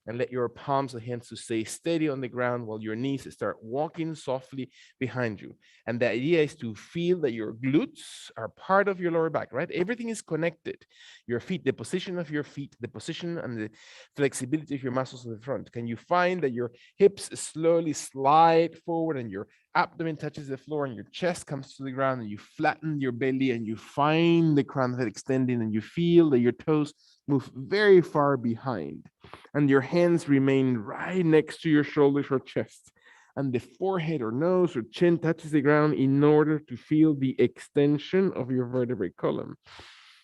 and let your palms of hands to stay steady on the ground while your knees start walking softly behind you. And the idea is to feel that your glutes are part of your lower back, right? Everything is connected. Your feet, the position of your feet, the position and the flexibility of your muscles in the front. Can you find that your hips slowly slide forward and your abdomen touches the floor and your chest comes to the ground, and you flatten your belly and you find the crown of it extending, and you feel that your toes move very far behind, and your hands remain right next to your shoulders or chest, and the forehead or nose or chin touches the ground in order to feel the extension of your vertebrae column,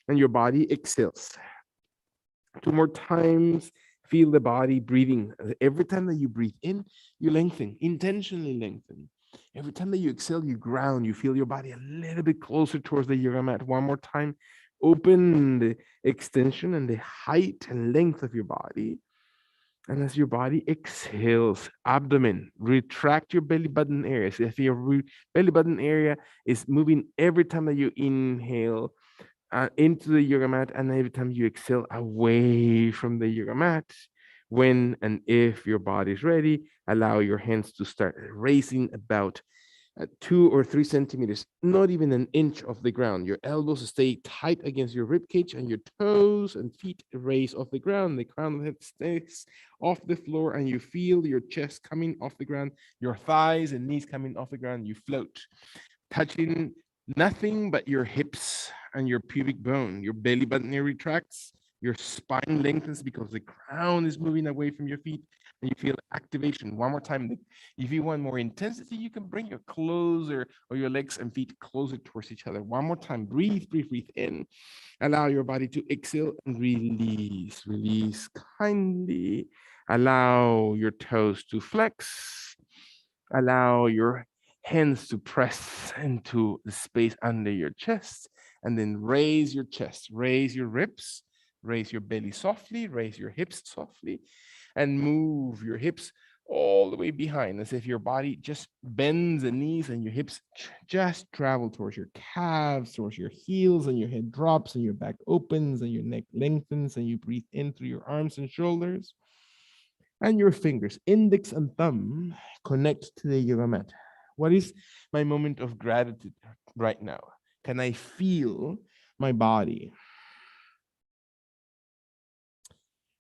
and your body exhales. 2 more times. Feel the body breathing. Every time that you breathe in, you lengthen, intentionally lengthen. Every time that you exhale, you ground. You feel your body a little bit closer towards the yoga mat. 1 more time. Open the extension and the height and length of your body. And as your body exhales, abdomen, retract your belly button area. So if your belly button area is moving every time that you inhale, into the yoga mat, and every time you exhale away from the yoga mat. When and if your body is ready, allow your hands to start raising about 2 or 3 centimeters, not even an inch off the ground. Your elbows stay tight against your rib cage, and your toes and feet raise off the ground. The crown of the head stays off the floor, and you feel your chest coming off the ground, your thighs and knees coming off the ground. You float, touching nothing but your hips and your pubic bone. Your belly button area retracts, your spine lengthens because the crown is moving away from your feet, and you feel activation. 1 more time. If you want more intensity, you can bring your closer or your legs and feet closer towards each other. 1 more time. Breathe, breathe, breathe in. Allow your body to exhale and release. Release kindly. Allow your toes to flex. Allow your hands to press into the space under your chest, and then raise your chest, raise your ribs, raise your belly softly, raise your hips softly, and move your hips all the way behind, as if your body just bends the knees and your hips just travel towards your calves, towards your heels, and your head drops and your back opens and your neck lengthens, and you breathe in through your arms and shoulders. And your fingers, index and thumb, connect to the yoga mat. What is my moment of gratitude right now? Can I feel my body?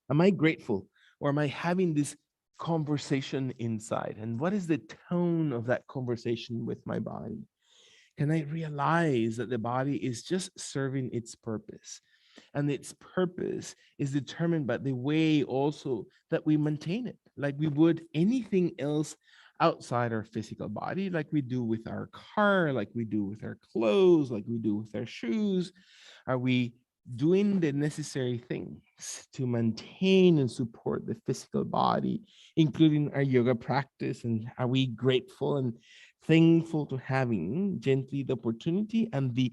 Am I grateful, or am I having this conversation inside? And what is the tone of that conversation with my body? Can I realize that the body is just serving its purpose? And its purpose is determined by the way also that we maintain it, like we would anything else outside our physical body, like we do with our car, like we do with our clothes, like we do with our shoes. Are we doing the necessary things to maintain and support the physical body, including our yoga practice? And are we grateful and thankful to having gently the opportunity and the,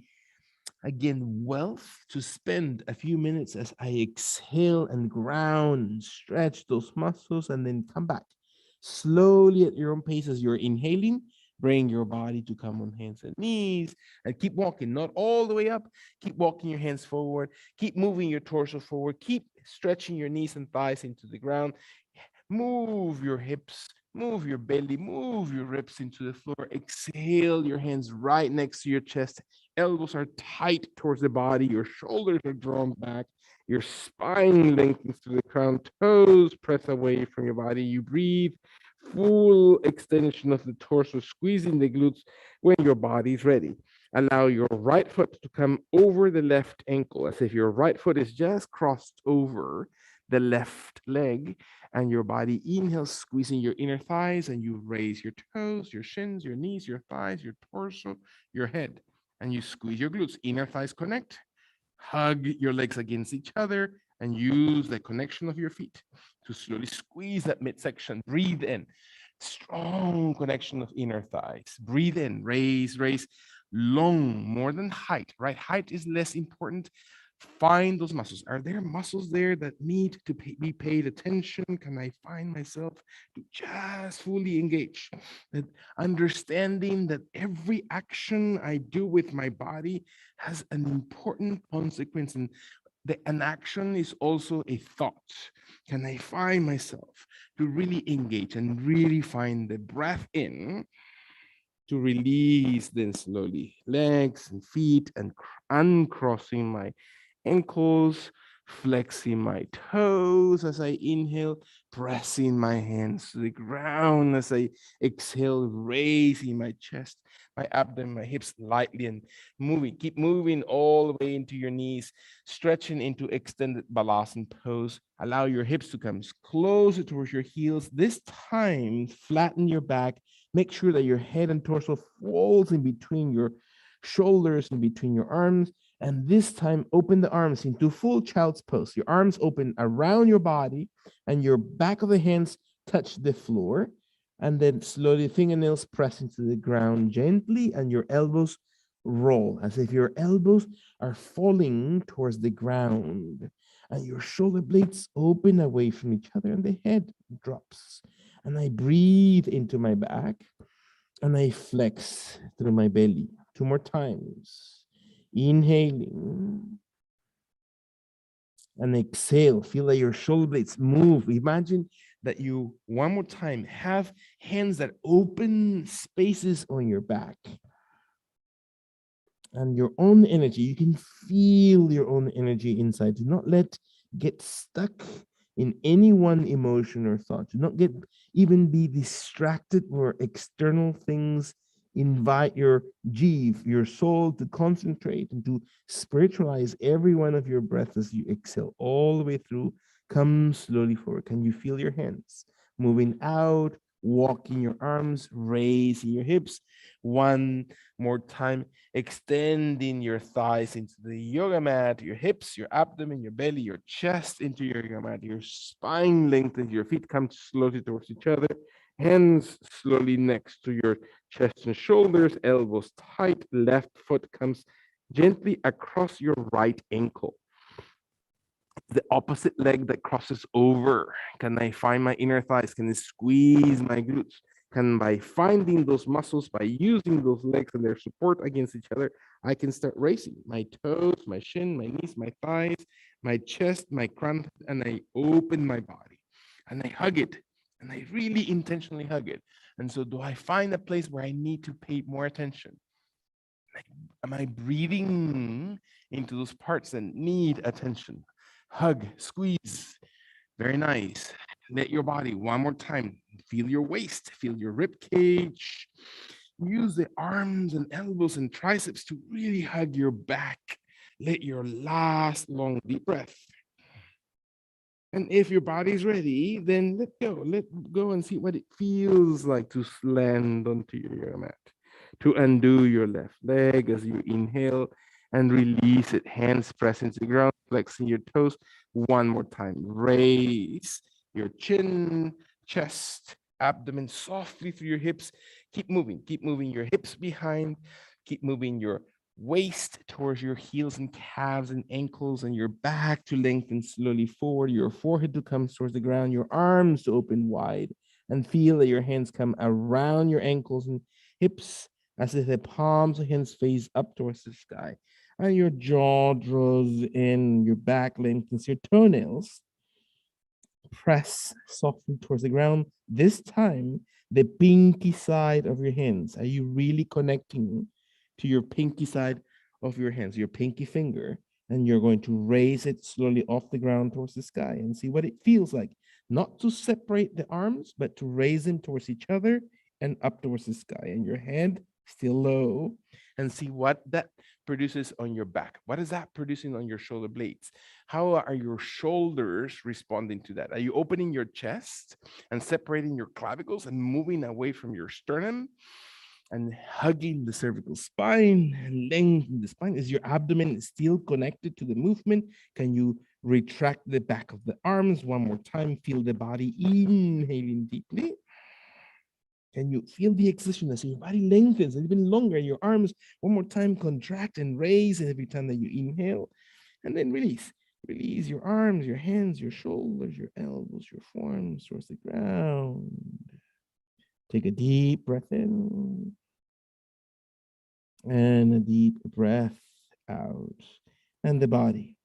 again, wealth to spend a few minutes as I exhale and ground and stretch those muscles, and then come back slowly at your own pace as you're inhaling. Bring your body to come on hands and knees, and keep walking, not all the way up. Keep walking your hands forward. Keep moving your torso forward. Keep stretching your knees and thighs into the ground. Move your hips, move your belly, move your ribs into the floor. Exhale, your hands right next to your chest. Elbows are tight towards the body. Your shoulders are drawn back. Your spine lengthens to the crown. Toes press away from your body. You breathe full extension of the torso, squeezing the glutes when your body's ready. Allow your right foot to come over the left ankle as if your right foot is just crossed over the left leg, and your body inhales, squeezing your inner thighs, and you raise your toes, your shins, your knees, your thighs, your torso, your head, and you squeeze your glutes. Inner thighs connect. Hug your legs against each other and use the connection of your feet to slowly squeeze that midsection. Breathe in. Strong connection of inner thighs. Breathe in. Raise, raise. Long, more than height, right? Height is less important. Find those muscles. Are there muscles there that need to be paid attention? Can I find myself to just fully engage? That understanding that every action I do with my body has an important consequence, and an action is also a thought. Can I find myself to really engage and really find the breath in to release, then slowly legs and feet, and uncrossing my ankles, flexing my toes as I inhale, pressing my hands to the ground as I exhale, raising my chest, my abdomen, my hips lightly, and moving. Keep moving all the way into your knees, stretching into extended balasana pose. Allow your hips to come closer towards your heels. This time, flatten your back. Make sure that your head and torso folds in between your shoulders and between your arms. And this time, open the arms into full child's pose. Your arms open around your body, and your back of the hands touch the floor. And then slowly, fingernails press into the ground gently, and your elbows roll as if your elbows are falling towards the ground. And your shoulder blades open away from each other, and the head drops. And I breathe into my back, and I flex through my belly. 2 more times. Inhaling and exhale. Feel that your shoulder blades move. Imagine that you, one more time, have hands that open spaces on your back. And your own energy, you can feel your own energy inside. Do not get stuck in any one emotion or thought. Do not even be distracted or external things. Invite your jiv, your soul, to concentrate and to spiritualize every one of your breaths as you exhale all the way through. Come slowly forward. Can you feel your hands moving out, walking your arms, raising your hips? One more time, extending your thighs into the yoga mat, your hips, your abdomen, your belly, your chest into your yoga mat, your spine lengthens, your feet come slowly towards each other, hands slowly next to your chest and shoulders, elbows tight, left foot comes gently across your right ankle. The opposite leg that crosses over. Can I find my inner thighs? Can I squeeze my glutes? Can, by finding those muscles, by using those legs and their support against each other, I can start raising my toes, my shin, my knees, my thighs, my chest, my crown, and I open my body and I hug it, and I really intentionally hug it. And so, do I find a place where I need to pay more attention? Like, am I breathing into those parts that need attention? Hug, squeeze. Very nice. Let your body, one more time, feel your waist, feel your rib cage. Use the arms and elbows and triceps to really hug your back. Let your last long deep breath. And if your body's ready, then let go. Let go and see what it feels like to land onto your yoga mat, to undo your left leg as you inhale and release it. Hands press into the ground, flexing your toes. One more time. Raise your chin, chest, abdomen softly through your hips. Keep moving. Keep moving your hips behind. Keep moving your waist towards your heels and calves and ankles, and your back to lengthen slowly forward, your forehead to come towards the ground, your arms to open wide, and feel that your hands come around your ankles and hips as if the palms of hands face up towards the sky. And your jaw draws in, your back lengthens, your toenails press softly towards the ground. This time, the pinky side of your hands. Are you really connecting to your pinky side of your hands, your pinky finger? And you're going to raise it slowly off the ground towards the sky and see what it feels like not to separate the arms, but to raise them towards each other and up towards the sky. And your head still low. And see what that produces on your back. What is that producing on your shoulder blades? How are your shoulders responding to that? Are you opening your chest and separating your clavicles and moving away from your sternum and hugging the cervical spine and lengthening the spine? Is your abdomen still connected to the movement? Can you retract the back of the arms one more time? Feel the body inhaling deeply. Can you feel the exertion as your body lengthens and even longer? Your arms one more time contract and raise every time that you inhale, and then release. Release your arms, your hands, your shoulders, your elbows, your forearms towards the ground. Take a deep breath in and a deep breath out. And the body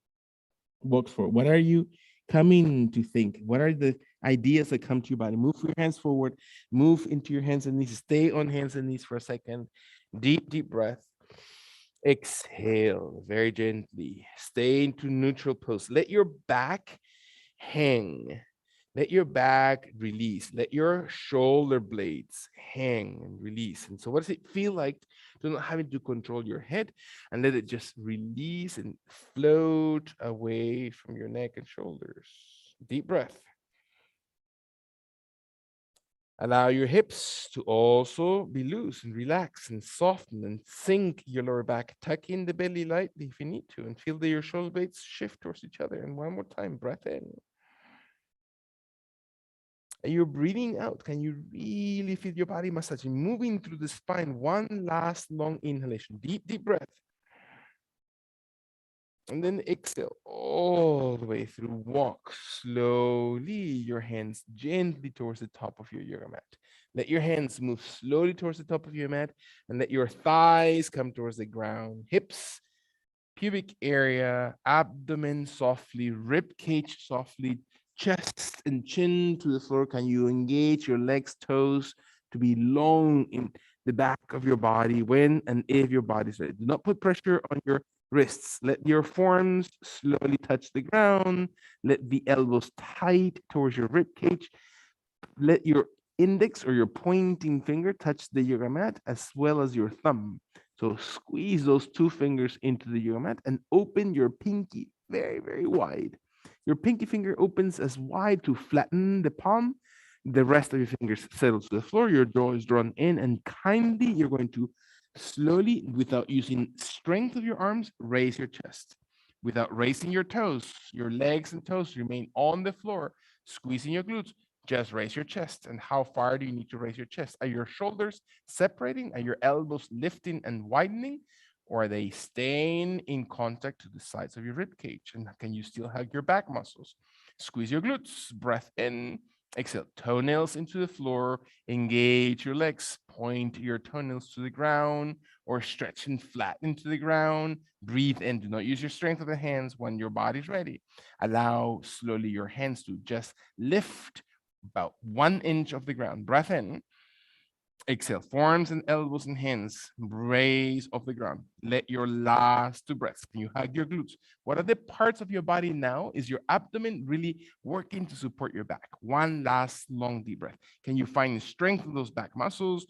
walks forward. What are you coming to think? What are the ideas that come to your body? Move your hands forward, move into your hands and knees. Stay on hands and knees for a second. Deep breath. Exhale very gently. Stay into neutral pose. Let your back hang. Let your back release. Let your shoulder blades hang and release. And so, what does it feel like to not having to control your head, and let it just release and float away from your neck and shoulders? Deep breath. Allow your hips to also be loose and relax and soften and sink your lower back. Tuck in the belly lightly if you need to, and feel that your shoulder blades shift towards each other. And one more time, breath in. And you're breathing out. Can you really feel your body massaging, moving through the spine? One last long inhalation. Deep breath. And then exhale all the way through. Walk slowly your hands gently towards the top of your yoga mat. Let your hands move slowly towards the top of your mat, and let your thighs come towards the ground. Hips, pubic area, abdomen softly, rib cage softly, chest and chin to the floor. Can you engage your legs, toes to be long in the back of your body when and if your body's ready? Do not put pressure on your wrists. Let your forearms slowly touch the ground. Let the elbows tight towards your rib cage. Let your index or your pointing finger touch the yoga mat as well as your thumb. So squeeze those two fingers into the yoga mat and open your pinky very wide. Your pinky finger opens as wide to flatten the palm. The rest of your fingers settle to the floor. Your jaw is drawn in, and kindly you're going to slowly, without using strength of your arms, raise your chest. Without raising your toes, your legs and toes remain on the floor, squeezing your glutes. Just raise your chest. And how far do you need to raise your chest? Are your shoulders separating? Are your elbows lifting and widening? Or are they staying in contact to the sides of your rib cage? And can you still hug your back muscles? Squeeze your glutes, breath in, exhale, toenails into the floor, engage your legs, point your toenails to the ground, or stretch and flatten into the ground. Breathe in, do not use your strength of the hands when your body's ready. Allow slowly your hands to just lift about 1 inch of the ground. Breath in. Exhale, forearms and elbows and hands raise off the ground. Let your last two breaths. Can you hug your glutes? What are the parts of your body now? Is your abdomen really working to support your back? One last long deep breath. Can you find strength in those back muscles?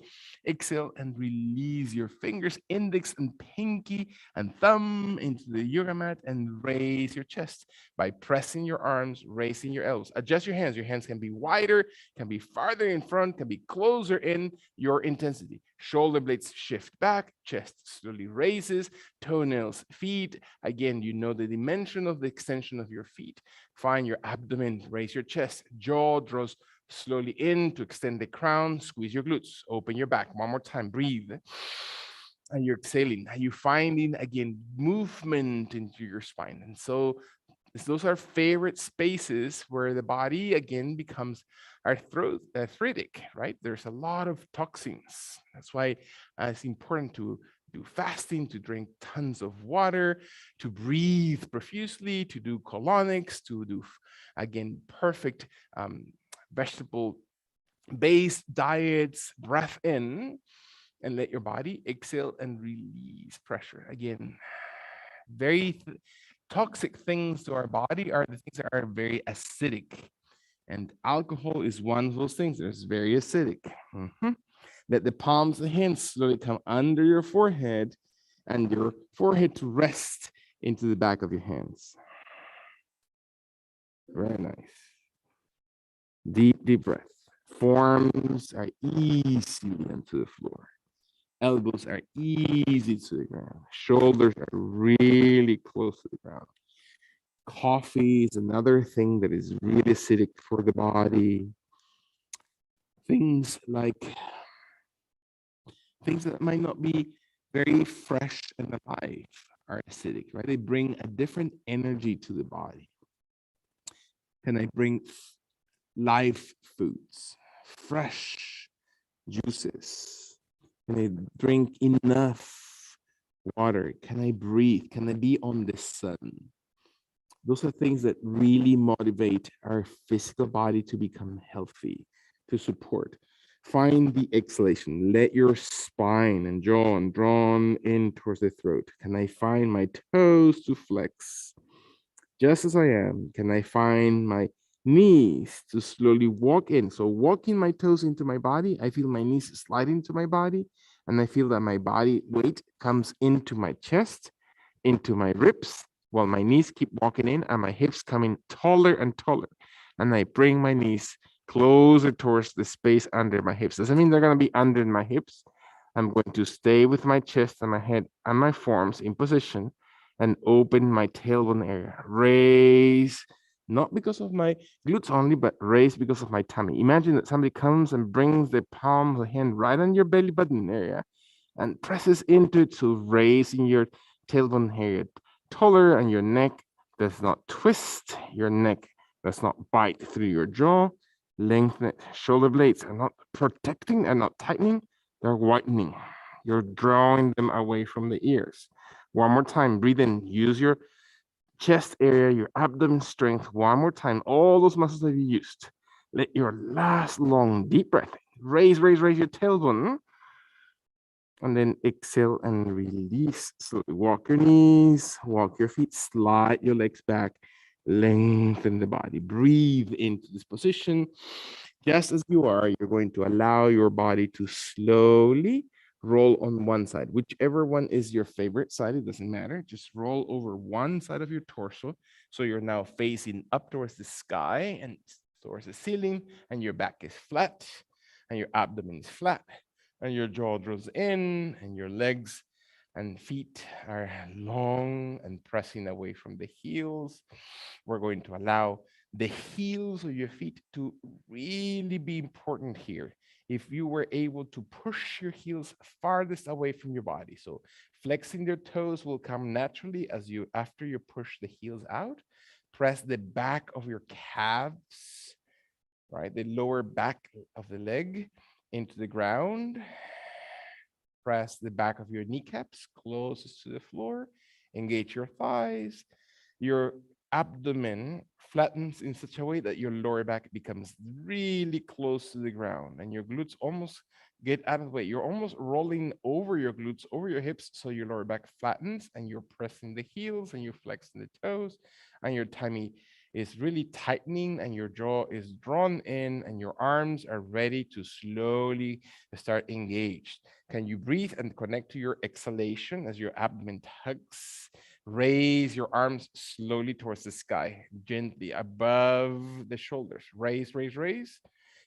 Exhale and release your fingers, index and pinky and thumb into the yoga mat, and raise your chest by pressing your arms, raising your elbows. Adjust your hands. Your hands can be wider, can be farther in front, can be closer in your intensity. Shoulder blades shift back, chest slowly raises, toenails, feet. Again, you know the dimension of the extension of your feet. Find your abdomen, raise your chest, jaw draws slowly in to extend the crown, squeeze your glutes, open your back. One more time, breathe. And you're exhaling. And you're finding, again, movement into your spine. And so those are favorite spaces where the body, again, becomes arthritic, right? There's a lot of toxins. That's why it's important to do fasting, to drink tons of water, to breathe profusely, to do colonics, to do, again, perfect vegetable-based diets. Breath in, and let your body exhale and release pressure. Again, very toxic things to our body are the things that are very acidic And alcohol is one of those things that's very acidic. Let the palms of the hands slowly come under your forehead and your forehead to rest into the back of your hands. Very nice. Deep, deep breath. Forearms are easily onto the floor. Elbows are easy to the ground. Shoulders are really close to the ground. Coffee is another thing that is really acidic for the body. Things that might not be very fresh and alive are acidic, right? They bring a different energy to the body. Can I bring live foods, fresh juices? Can I drink enough water? Can I breathe? Can I be on the sun? Those are things that really motivate our physical body to become healthy, to support. Find the exhalation. Let your spine and jaw drawn in towards the throat. Can I find my toes to flex? Just as I am, can I find my knees to slowly walk in? So walking my toes into my body, I feel my knees slide into my body, and I feel that my body weight comes into my chest, into my ribs, while my knees keep walking in and my hips coming taller and taller. And I bring my knees closer towards the space under my hips. Doesn't mean they're going to be under my hips. I'm going to stay with my chest and my head and my forearms in position and open my tailbone area. Raise, not because of my glutes only, but raise because of my tummy. Imagine that somebody comes and brings the palm of the hand right on your belly button area and presses into it to raising your tailbone area taller, and your neck does not twist, your neck does not bite through your jaw. Lengthen it. Shoulder blades are not protecting and not tightening, they're whitening. You're drawing them away from the ears. One more time, breathe in. Use your chest area, your abdomen strength. One more time, all those muscles that you used. Let your last long deep breath raise your tailbone. And then exhale and release. So walk your knees, walk your feet, slide your legs back, lengthen the body. Breathe into this position. Just as you are, you're going to allow your body to slowly roll on one side. Whichever one is your favorite side, it doesn't matter. Just roll over one side of your torso. So you're now facing up towards the sky and towards the ceiling, and your back is flat, and your abdomen is flat, and your jaw draws in, and your legs and feet are long and pressing away from the heels. We're going to allow the heels of your feet to really be important here. If you were able to push your heels farthest away from your body, so flexing your toes will come naturally as you, after you push the heels out, press the back of your calves, right? The lower back of the leg into the ground. Press the back of your kneecaps closest to the floor. Engage your thighs. Your abdomen flattens in such a way that your lower back becomes really close to the ground and your glutes almost get out of the way. You're almost rolling over your glutes, over your hips, so your lower back flattens and you're pressing the heels and you're flexing the toes and your tummy is really tightening and your jaw is drawn in and your arms are ready to slowly start engaged. Can you breathe and connect to your exhalation as your abdomen tugs? Raise your arms slowly towards the sky, gently above the shoulders. Raise, raise, raise.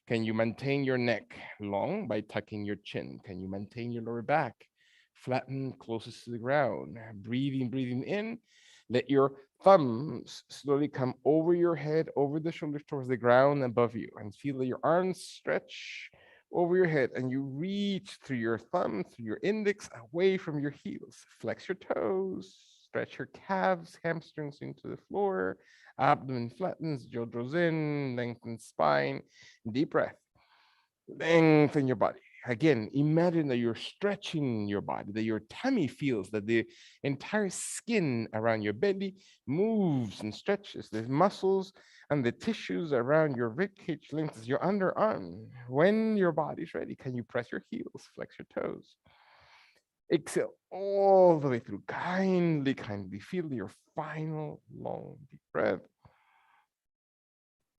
Can you maintain your neck long by tucking your chin? Can you maintain your lower back? Flatten closest to the ground. Breathing, breathing in. Let your thumbs slowly come over your head, over the shoulders towards the ground above you, and feel that your arms stretch over your head and you reach through your thumb, through your index, away from your heels. Flex your toes, stretch your calves, hamstrings into the floor, abdomen flattens, jaw draws in, lengthen spine, deep breath. Lengthen your body. Again, imagine that you're stretching your body, that your tummy feels, that the entire skin around your belly moves and stretches. The muscles and the tissues around your ribcage lengthens your underarm. When your body's ready, can you press your heels, flex your toes? Exhale all the way through. Kindly feel your final long deep breath.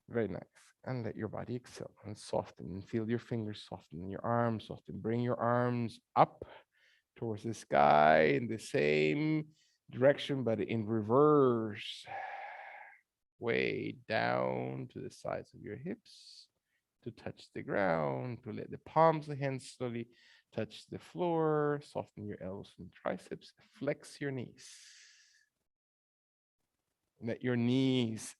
Very nice. And let your body exhale and soften and feel your fingers soften, your arms soften. Bring your arms up towards the sky in the same direction, but in reverse. Way down to the sides of your hips to touch the ground, to let the palms of the hands slowly touch the floor. Soften your elbows and triceps. Flex your knees. Let your knees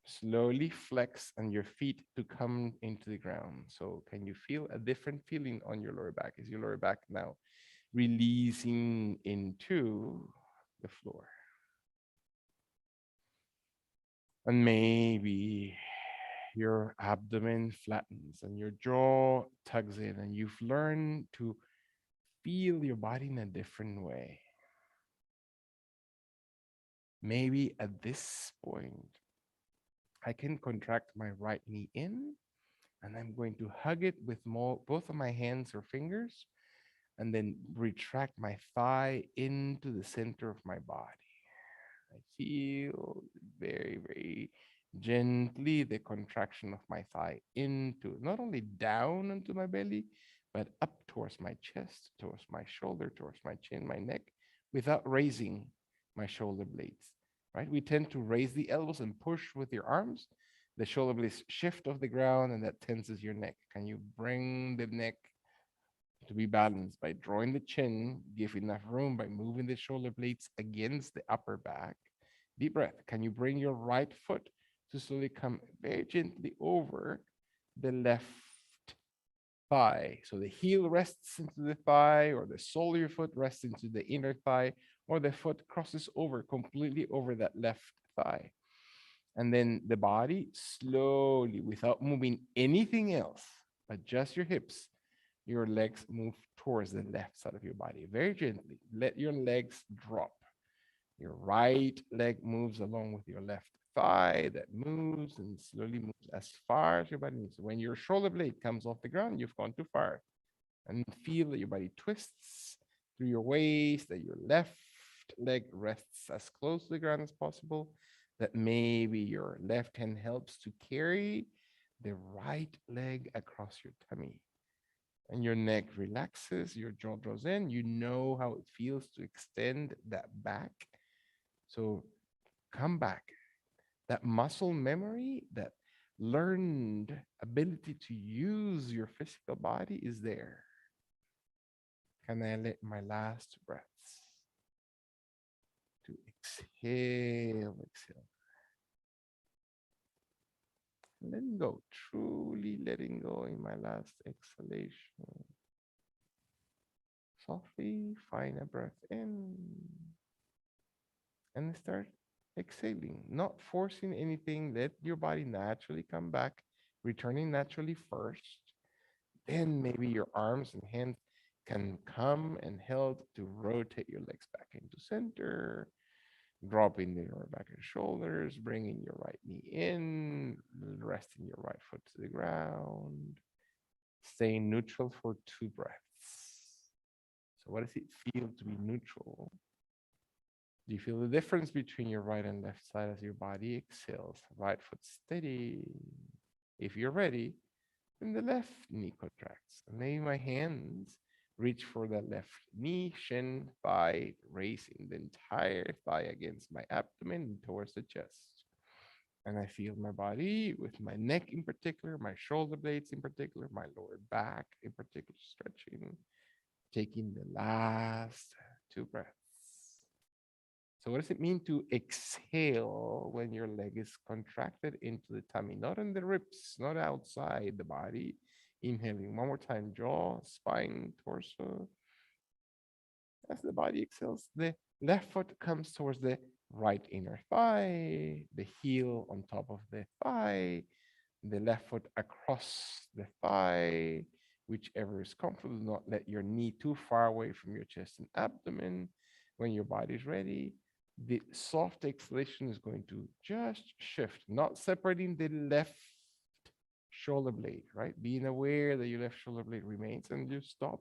slowly flex and your feet to come into the ground. So can you feel a different feeling on your lower back? Is your lower back now releasing into the floor? And maybe your abdomen flattens and your jaw tugs in, and you've learned to feel your body in a different way. Maybe at this point, I can contract my right knee in, and I'm going to hug it with both of my hands or fingers, and then retract my thigh into the center of my body. I feel very, very gently the contraction of my thigh into, not only down into my belly, but up towards my chest, towards my shoulder, towards my chin, my neck, without raising my shoulder blades, right? We tend to raise the elbows and push with your arms. The shoulder blades shift off the ground and that tenses your neck. Can you bring the neck to be balanced by drawing the chin, give enough room by moving the shoulder blades against the upper back? Deep breath. Can you bring your right foot to slowly come very gently over the left thigh? So the heel rests into the thigh, or the sole of your foot rests into the inner thigh, or the foot crosses over completely over that left thigh. And then the body slowly, without moving anything else, but just your hips, your legs move towards the left side of your body very gently. Let your legs drop. Your right leg moves along with your left thigh, that moves and slowly moves as far as your body moves. When your shoulder blade comes off the ground, you've gone too far. And feel that your body twists through your waist, that your left leg rests as close to the ground as possible, that maybe your left hand helps to carry the right leg across your tummy. And your neck relaxes, your jaw draws in. You know how it feels to extend that back. So come back. That muscle memory, that learned ability to use your physical body is there. Can I let my last breaths to exhale, exhale. Letting go, truly letting go in my last exhalation. Softly find a breath in and start exhaling, not forcing anything. Let your body naturally come back, returning naturally first. Then maybe your arms and hands can come and help to rotate your legs back into center, dropping the lower back and shoulders, bringing your right knee in, resting your right foot to the ground, staying neutral for 2 breaths. So what does it feel to be neutral? Do you feel the difference between your right and left side as your body exhales? Right foot steady. If you're ready, then the left knee contracts. And maybe my hands reach for the left knee, shin, thigh, raising the entire thigh against my abdomen towards the chest. And I feel my body with my neck in particular, my shoulder blades in particular, my lower back in particular, stretching, taking the last 2 breaths. So what does it mean to exhale when your leg is contracted into the tummy? Not in the ribs, not outside the body. Inhaling one more time, jaw, spine, torso. As the body exhales, the left foot comes towards the right inner thigh, the heel on top of the thigh, the left foot across the thigh, whichever is comfortable. Do not let your knee too far away from your chest and abdomen. When your body is ready, the soft exhalation is going to just shift, not separating the left shoulder blade, right? Being aware that your left shoulder blade remains, and you stop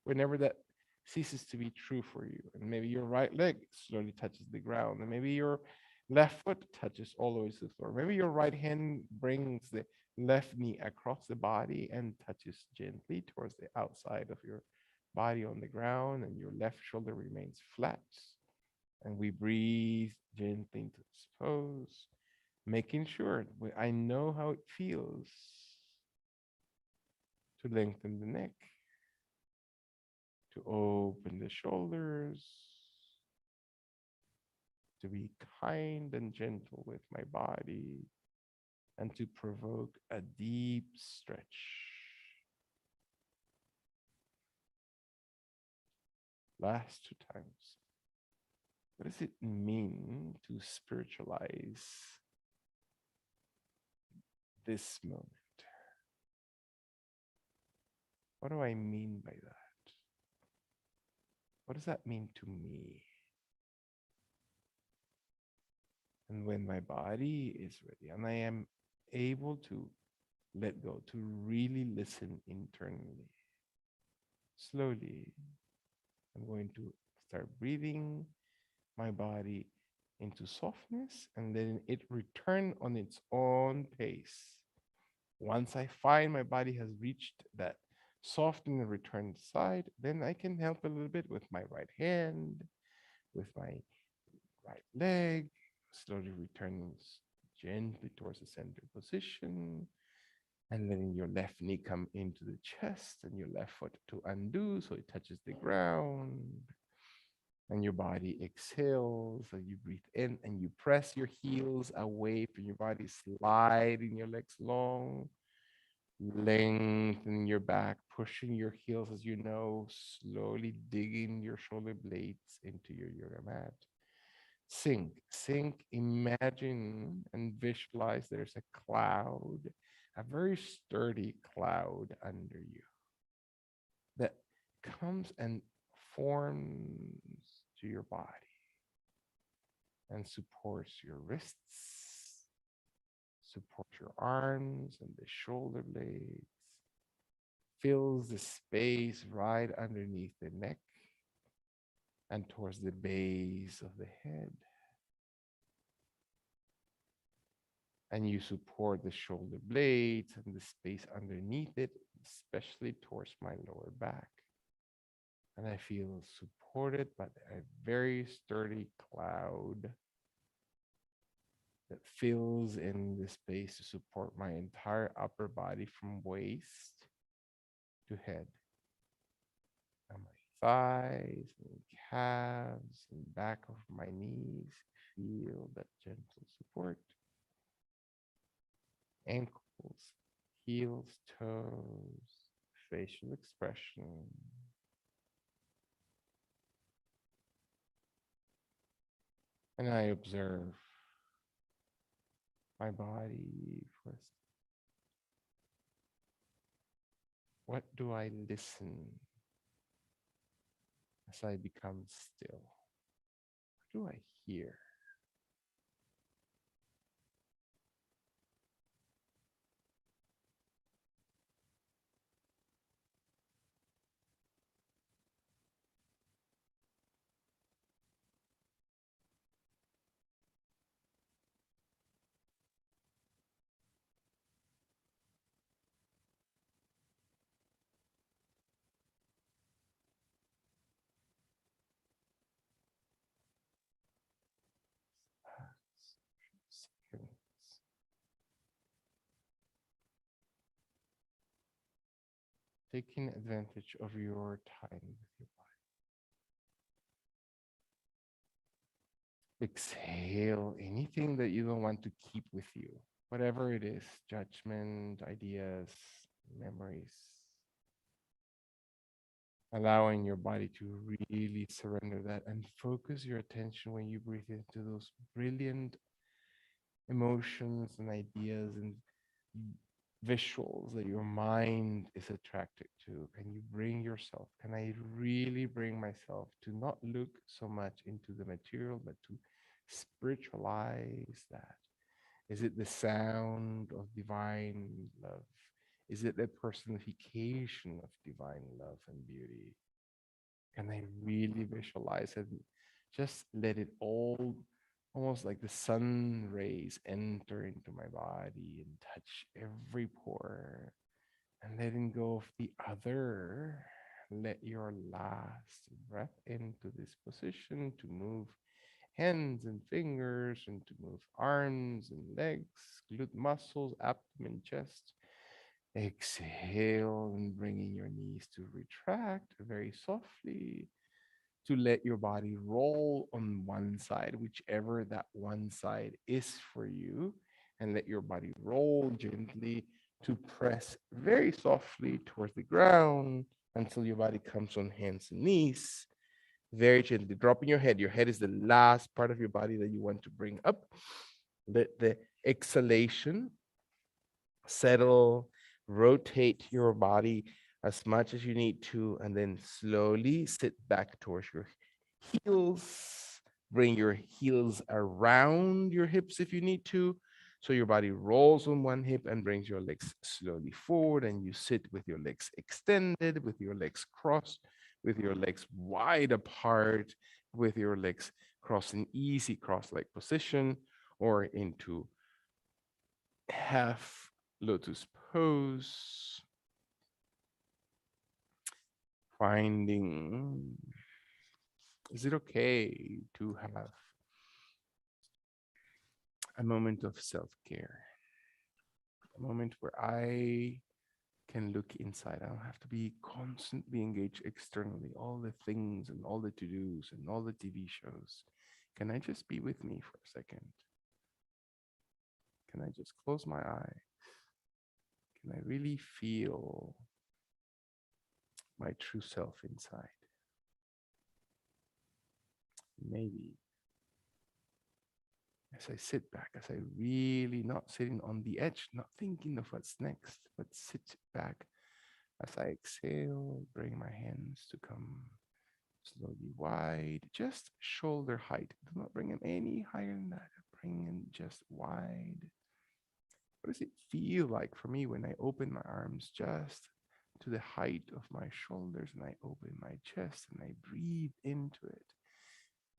whenever that ceases to be true for you. And maybe your right leg slowly touches the ground, and maybe your Left foot touches all the way to the floor. Maybe your right hand brings the left knee across the body and touches gently towards the outside of your body on the ground, and your left shoulder remains flat. And we breathe gently into this pose, making sure I know how it feels to lengthen the neck, to open the shoulders, to be kind and gentle with my body, and to provoke a deep stretch. Last two times. What does it mean to spiritualize this moment? What do I mean by that? What does that mean to me? And when my body is ready and I am able to let go, to really listen internally, slowly, I'm going to start breathing my body into softness and letting it return on its own pace. Once I find my body has reached that soften and return side, then I can help a little bit with my right hand, with my right leg, slowly returning gently towards the center position, and letting your left knee come into the chest and your left foot to undo so it touches the ground. And your body exhales, and you breathe in and you press your heels away from your body, sliding your legs long, lengthening your back, pushing your heels as you know, slowly digging your shoulder blades into your yoga mat. Sink, imagine and visualize there's a cloud, a very sturdy cloud under you that comes and forms to your body and supports your wrists, supports your arms and the shoulder blades, fills the space right underneath the neck and towards the base of the head. And you support the shoulder blades and the space underneath it, especially towards my lower back. And I feel supported by a very sturdy cloud that fills in the space to support my entire upper body from waist to head. And my thighs and calves and back of my knees feel that gentle support. Ankles, heels, toes, facial expression. And I observe my body first. What do I listen as I become still? What do I hear? Seconds. Taking advantage of your time with your body. Exhale anything that you don't want to keep with you, whatever it is, judgment, ideas, memories. Allowing your body to really surrender that and focus your attention when you breathe into those brilliant emotions and ideas and visuals that your mind is attracted to. Can you bring yourself? Can I really bring myself to not look so much into the material, but to spiritualize that? Is it the sound of divine love? Is it the personification of divine love and beauty? Can I really visualize it? Just let it all almost like the sun rays enter into my body and touch every pore, and letting go of the other. Let your last breath into this position to move hands and fingers and to move arms and legs, glute muscles, abdomen, chest. Exhale and bringing your knees to retract very softly, to let your body roll on one side, whichever that one side is for you, and let your body roll gently to press very softly towards the ground until your body comes on hands and knees. Very gently, dropping your head. Your head is the last part of your body that you want to bring up. Let the exhalation settle, rotate your body as much as you need to, and then slowly sit back towards your heels. Bring your heels around your hips if you need to. So your body rolls on one hip and brings your legs slowly forward, and you sit with your legs extended, with your legs crossed, with your legs wide apart, with your legs crossed in easy cross-leg position or into half lotus pose. Finding, is it okay to have a moment of self-care, a moment where I can look inside. I don't have to be constantly engaged externally, all the things and all the to-dos and all the TV shows. Can I just be with me for a second? Can I just close my eye? Can I really feel my true self inside? Maybe as I sit back, as I really not sitting on the edge, not thinking of what's next, but sit back as I exhale, bring my hands to come slowly wide, just shoulder height. Do not bring them any higher than that. Bring them just wide. What does it feel like for me when I open my arms just to the height of my shoulders and I open my chest and I breathe into it?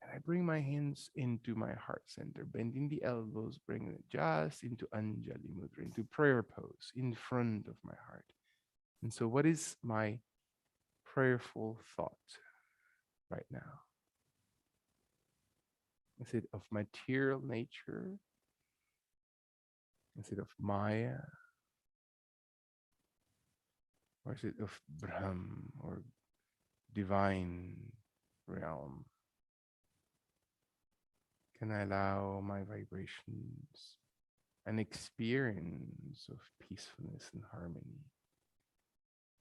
And I bring my hands into my heart center, bending the elbows, bringing it just into Anjali Mudra, into prayer pose in front of my heart. And so, what is my prayerful thought right now? Is it of material nature? Is it of Maya? Or is it of Brahm or divine realm? Can I allow my vibrations an experience of peacefulness and harmony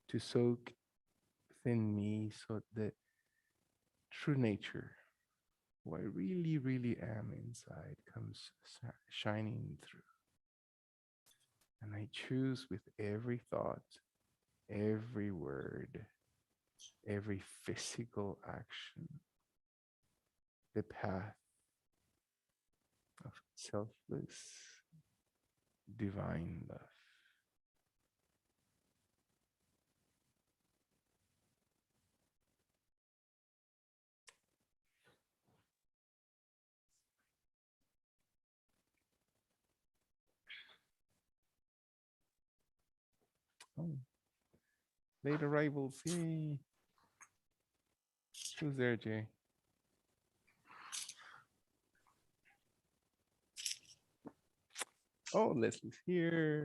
to soak within me so that true nature, who I really, really am inside, comes shining through? And I choose with every thought, every word, every physical action, the path of selfless divine love. Oh, late arrivals. Yay. Who's there, Jay? Oh, Leslie's here.